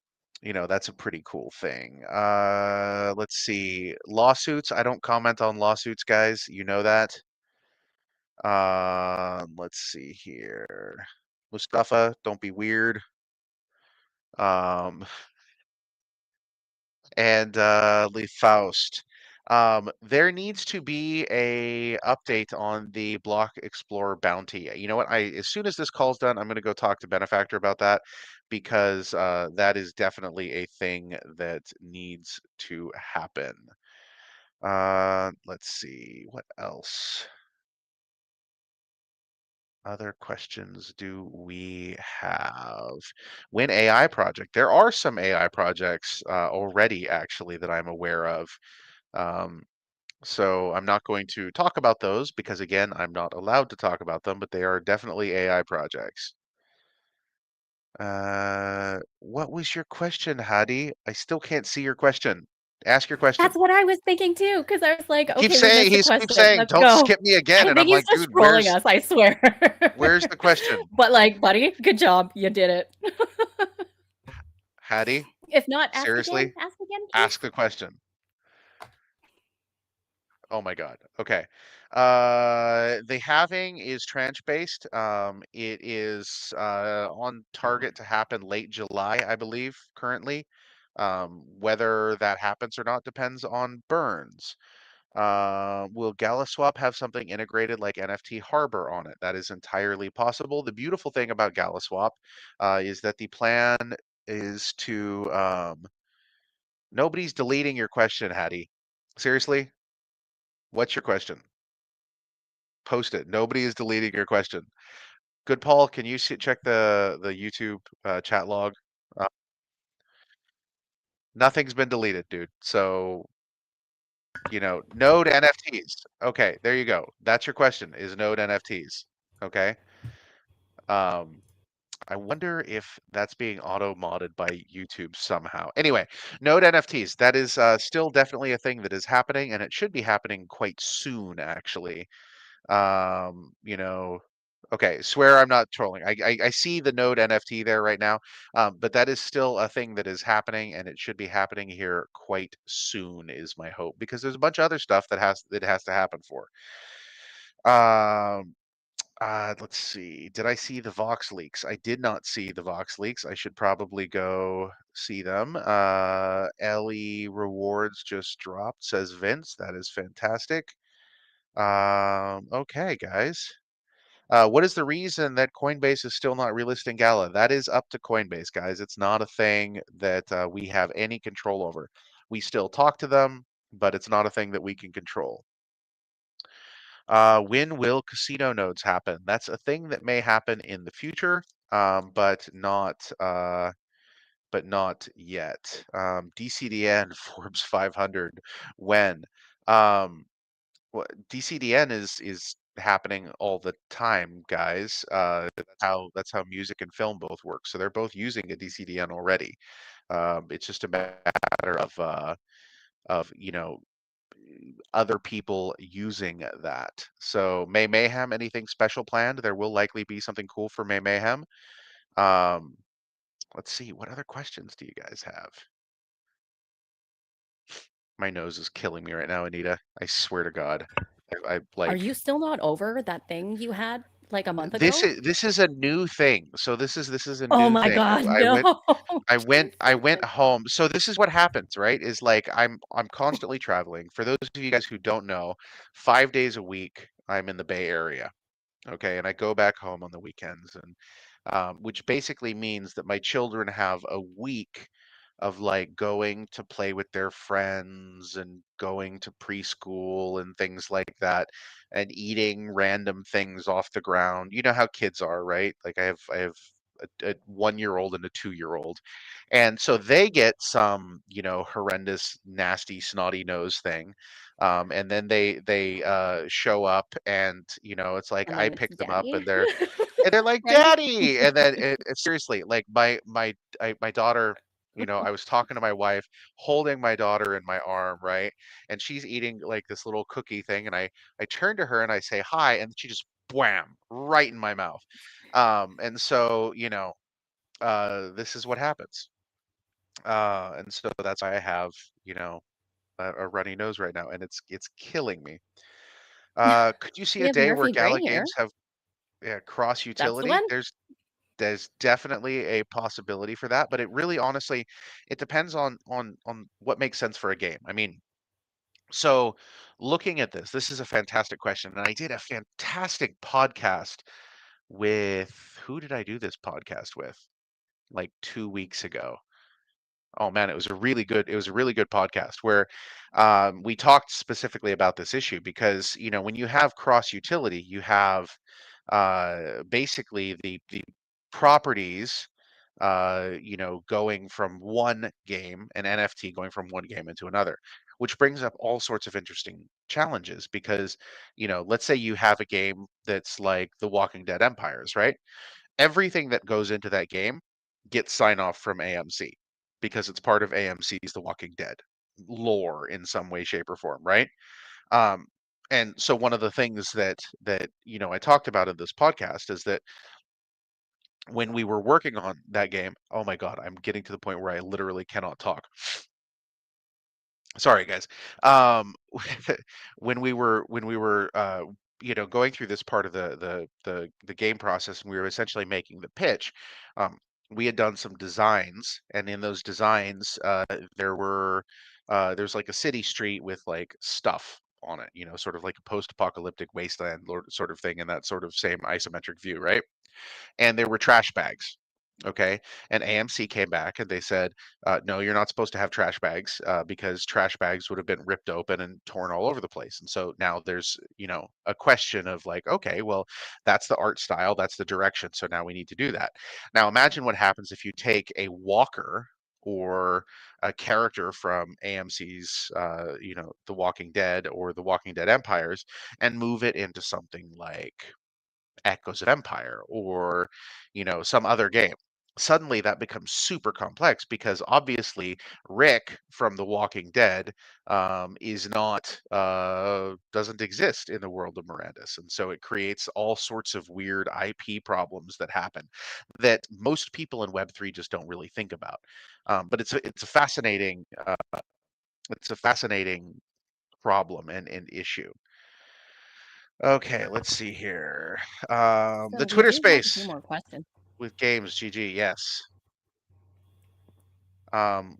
that's a pretty cool thing. Let's see. Lawsuits. I don't comment on lawsuits, guys. You know that. Let's see here. Mustafa, don't be weird. Um, and Lee Faust. There needs to be a update on the Block Explorer bounty. You know what? As soon as this call's done, I'm going to go talk to Benefactor about that, because that is definitely a thing that needs to happen. Let's see, what else? Other questions do we have? When AI project? There are some AI projects already, actually, that I'm aware of. Um, so I'm not going to talk about those because, again, I'm not allowed to talk about them, but they are definitely AI projects. What was your question, Hadi? I still can't see your question. Ask your question. That's what I was thinking too, because I was like, Keep okay, we saying missed a he's keep question. saying, Let's don't go. skip me again. I And I'm think he's like, just dude, trolling us, I swear. where's the question? But like, buddy, good job. You did it. Hadi, If not, ask again. seriously, Ask again, ask please. the question. Oh my God. Okay. The halving is tranche based. It is on target to happen late July, I believe, currently. Whether that happens or not depends on burns. Will GalaSwap have something integrated like NFT Harbor on it? That is entirely possible. The beautiful thing about GalaSwap is that the plan is to nobody's deleting your question, Hattie. Seriously? What's your question? Post it. Nobody is deleting your question. Good, Paul. Can you check the YouTube chat log? Uh, Nothing's been deleted, dude. So Node NFTs. Okay, there you go. That's your question. Is Node NFTs? Okay. Um, I wonder if that's being auto modded by YouTube somehow. Anyway, Node NFTs. That is still definitely a thing that is happening, and it should be happening quite soon, actually. Um, you know, Okay, swear I'm not trolling. I see the Node NFT there right now, but that is still a thing that is happening, and it should be happening here quite soon, is my hope, because there's a bunch of other stuff that has to happen for. Um, let's see. Did I see the Vox leaks? I did not see the Vox leaks. I should probably go see them. Ellie rewards just dropped, says Vince. That is fantastic. Okay, guys. What is the reason that Coinbase is still not relisting Gala? That is up to Coinbase, guys. It's not a thing that we have any control over. We still talk to them, but it's not a thing that we can control. When will casino nodes happen? That's a thing that may happen in the future, but not yet. DCDN Forbes 500. When? DCDN is happening all the time, guys. That's how music and film both work. So they're both using a DCDN already. It's just a matter of other people using that. So May Mayhem, anything special planned? There will likely be something cool for May Mayhem. Let's see, what other questions do you guys have? My nose is killing me right now, ANeeda. I swear to God. I Are like you still not over that thing you had like a month this ago? is a new thing. So this is a Oh new my thing. God, I went no. I Jesus. went home. So this is what happens, right? Is like I'm constantly traveling. For those of you guys who don't know, 5 days a week I'm in the Bay Area. Okay, and I go back home on the weekends, and which basically means that my children have a week of like going to play with their friends and going to preschool and things like that, and eating random things off the ground. You know how kids are, right? Like I have a 1 year old and a 2 year old, and so they get some, horrendous, nasty, snotty nose thing, and then they show up, and it's like And I then it's pick them up, daddy. and they're like, Right? "Daddy!" And then seriously, like my daughter, I was talking to my wife, holding my daughter in my arm, right? And she's eating like this little cookie thing, and I turn to her and I say hi, and she just wham right in my mouth. And so this is what happens. And so that's why I have you know a runny nose right now, and it's killing me. Could you see We a have day where Murphy Gray Gala here. Games have cross That's the utility? one. There's definitely a possibility for that, but it really honestly it depends on what makes sense for a game. I mean, so looking at this is a fantastic question, and I did a fantastic podcast with who did I do this podcast with? Like 2 weeks ago. Oh man, it was a really good podcast where we talked specifically about this issue because when you have cross utility, you have basically the properties going from one game, an NFT going from one game into another, which brings up all sorts of interesting challenges because let's say you have a game that's like The Walking Dead Empires, right? Everything that goes into that game gets sign off from AMC because it's part of AMC's The Walking Dead lore in some way, shape, or form, right? Um, and so one of the things that I talked about in this podcast is that when we were working on that game, oh my God, I'm getting to the point where I literally cannot talk. Sorry, guys. Um, when we were going through this part of the game process, and we were essentially making the pitch, um, we had done some designs, and in those designs, there's like a city street with like stuff on it, sort of like a post-apocalyptic wasteland sort of thing, in that sort of same isometric view, right? And there were trash bags. Okay. And AMC came back and they said, no, you're not supposed to have trash bags because trash bags would have been ripped open and torn all over the place. And so now there's, a question of like, okay, well, that's the art style, that's the direction. So now we need to do that. Now imagine what happens if you take a walker or a character from AMC's, The Walking Dead or The Walking Dead Empires and move it into something like Echoes of Empire or some other game. suddenly that becomes super complex because obviously Rick from The Walking Dead is not doesn't exist in the world of Mirandas, and so it creates all sorts of weird IP problems that happen that most people in Web3 just don't really think about. But it's a fascinating problem and issue. Okay, let's see here. So The we Twitter do have a few space more questions. with games, GG, yes.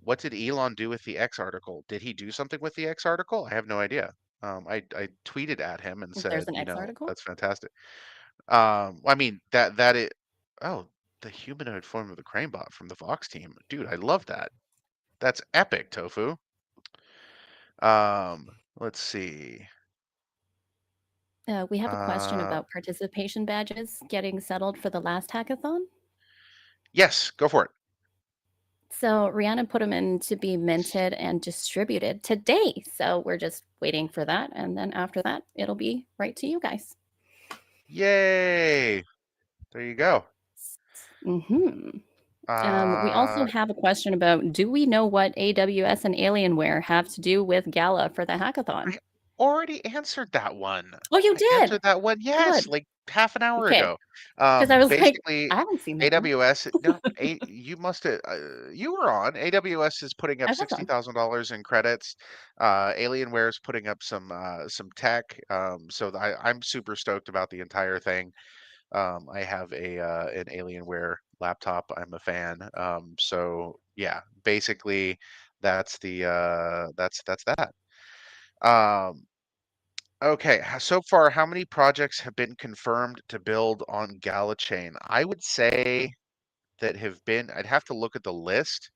What did Elon do with the X article? Did he do something with the X article? I have no idea. I tweeted at him and There's said, an X article. that's fantastic. I mean that it. Oh, the humanoid form of the crane bot from the Vox team, dude. I love that. That's epic, Tofu. Let's see. We have a question Uh, about participation badges getting settled for the last hackathon. yes, go for it. So Rihanna put them in to be minted and distributed today. So we're just waiting for that. And then after that, it'll be right to you guys. Yay! There you go. We also have a question about, do we know what AWS and Alienware have to do with Gala for the hackathon? I already answered that one. Oh, you I did? answered that one, yes, Good. like half an hour Okay. ago. Because I was like, Basically, I haven't seen that one. AWS. No, you must have. You were on. AWS is putting up I was on. $60,000 in credits. Alienware is putting up some tech. So I'm super stoked about the entire thing. I have an Alienware laptop. I'm a fan. So yeah, basically that's that's that. Um, okay, so far, how many projects have been confirmed to build on GalaChain? I would say that have been. I'd have to look at the list,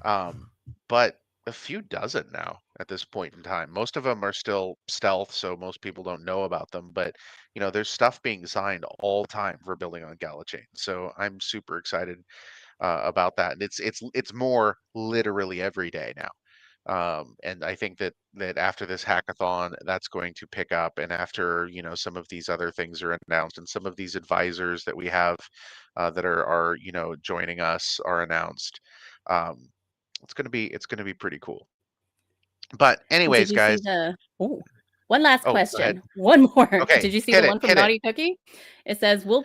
but a few dozen now at this point in time. Most of them are still stealth, so most people don't know about them. But there's stuff being signed all time for building on GalaChain. So I'm super excited about that, and it's more literally every day now. And I think that after this hackathon, that's going to pick up, and after some of these other things are announced, and some of these advisors that we have that are joining us are announced. Um, it's gonna be pretty cool. But Did anyways, you see guys. the one last Oh, go ahead. question? One more. Okay, Did you see hit the it, one from hit it. Naughty Cookie? It says, will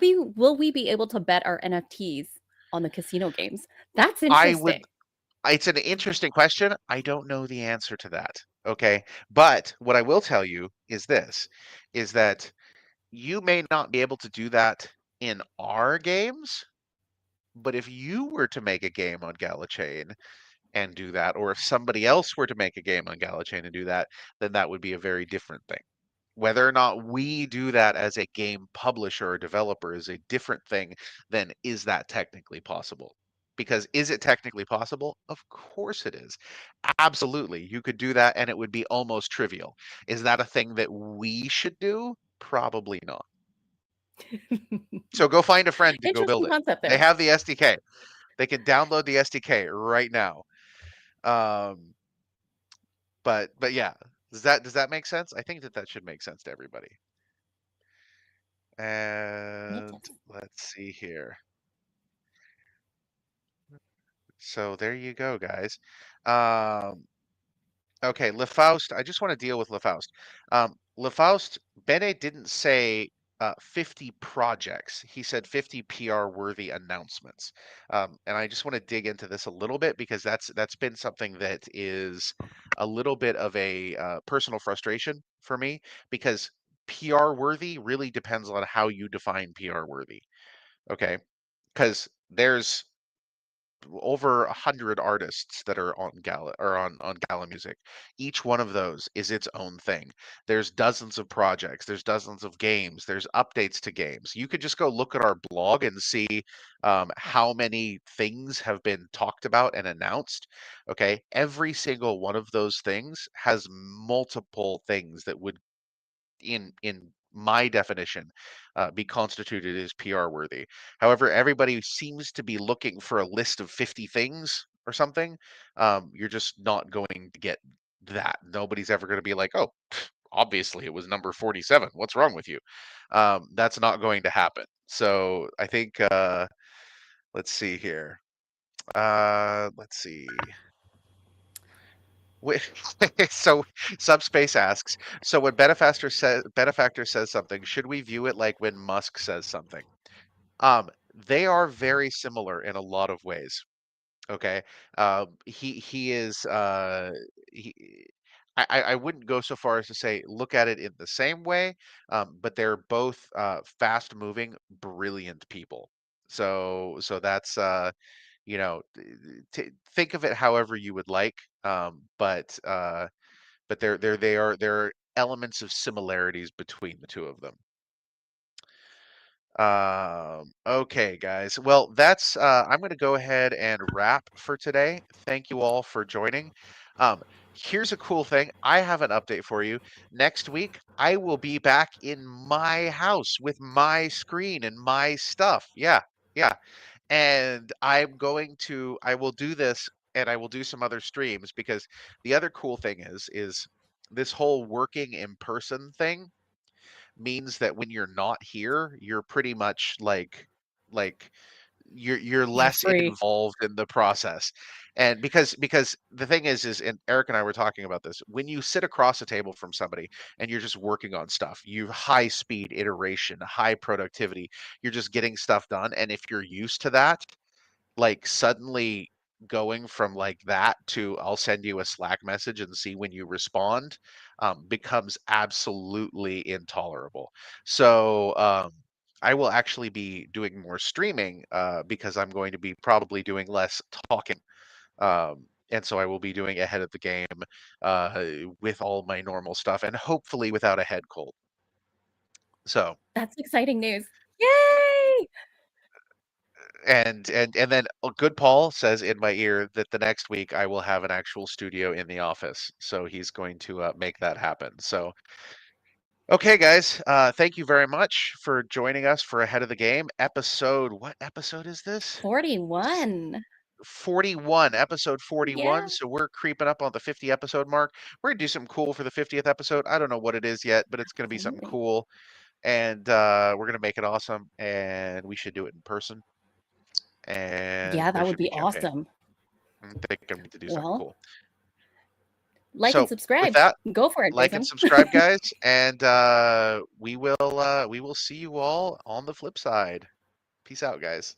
we be able to bet our NFTs on the casino games? That's I would. interesting. It's an interesting question. I don't know the answer to that. Okay, but what I will tell you is this: is that you may not be able to do that in our games, but if you were to make a game on GalaChain and do that, or if somebody else were to make a game on GalaChain and do that, then that would be a very different thing. Whether or not we do that as a game publisher or developer is a different thing than is that technically possible. Because is it technically possible? Of course it is. Absolutely. You could do that and it would be almost trivial. Is that a thing that we should do? Probably not. So go find a friend to go build Interesting it. concept They there. have the SDK. They can download the SDK right now. But yeah, does that make sense? I think that should make sense to everybody. And let's see here. So there you go, guys. Okay, LeFaust. I just want to deal with LeFaust. LeFaust, Bene didn't say 50 projects. He said 50 PR-worthy announcements. And I just want to dig into this a little bit because that's been something that is a little bit of a personal frustration for me because PR-worthy really depends on how you define PR-worthy. Okay, because there's over 100 artists that are on Gala or on Gala Music. Each one of those is its own thing. There's dozens of projects, there's dozens of games, there's updates to games. You could just go look at our blog and see how many things have been talked about and announced. Okay, every single one of those things has multiple things that would in my definition, be constituted as PR worthy. However, everybody seems to be looking for a list of 50 things or something. You're just not going to get that. Nobody's ever going to be like, oh, obviously it was number 47. What's wrong with you? That's not going to happen. So I think Let's see here. Let's see. So Subspace asks, so when Benefactor says something, should we view it like when Musk says something? They are very similar in a lot of ways. Okay. He is he I wouldn't go so far as to say look at it in the same way, but they're both fast moving, brilliant people. So that's you know, think of it however you would like. But there are elements of similarities between the two of them. Okay, guys. Well, that's I'm going to go ahead and wrap for today. Thank you all for joining. Here's a cool thing. I have an update for you. Next week, I will be back in my house with my screen and my stuff. Yeah, yeah. And I will do this and I will do some other streams because the other cool thing is this whole working in person thing means that when you're not here, you're pretty much like you're You're less free. involved in the process. And because the thing is and Eric and I were talking about this, when you sit across a table from somebody and you're just working on stuff, you high speed iteration, high productivity, you're just getting stuff done. And if you're used to that, like suddenly going from like that to I'll send you a Slack message and see when you respond becomes absolutely intolerable. So I will actually be doing more streaming because I'm going to be probably doing less talking. And so I will be doing ahead of the game with all my normal stuff and hopefully without a head cold. So That's exciting news. Yay! and then good Paul says in my ear that the next week I will have an actual studio in the office, so he's going to make that happen. So okay, guys, thank you very much for joining us for Ahead of the Game episode. What episode is this? 41. 41, episode 41. Yeah. So we're creeping up on the 50 episode mark. We're gonna do something cool for the 50th episode. I don't know what it is yet, but it's gonna be something Exciting. cool, and we're gonna make it awesome, and we should do it in person. And Yeah, there that would should be be champagne. awesome. I think I'm going to do something Well, cool. like So and with subscribe. that, Go for it, like and Jason. subscribe, guys, and we will see you all on the flip side. Peace out, guys.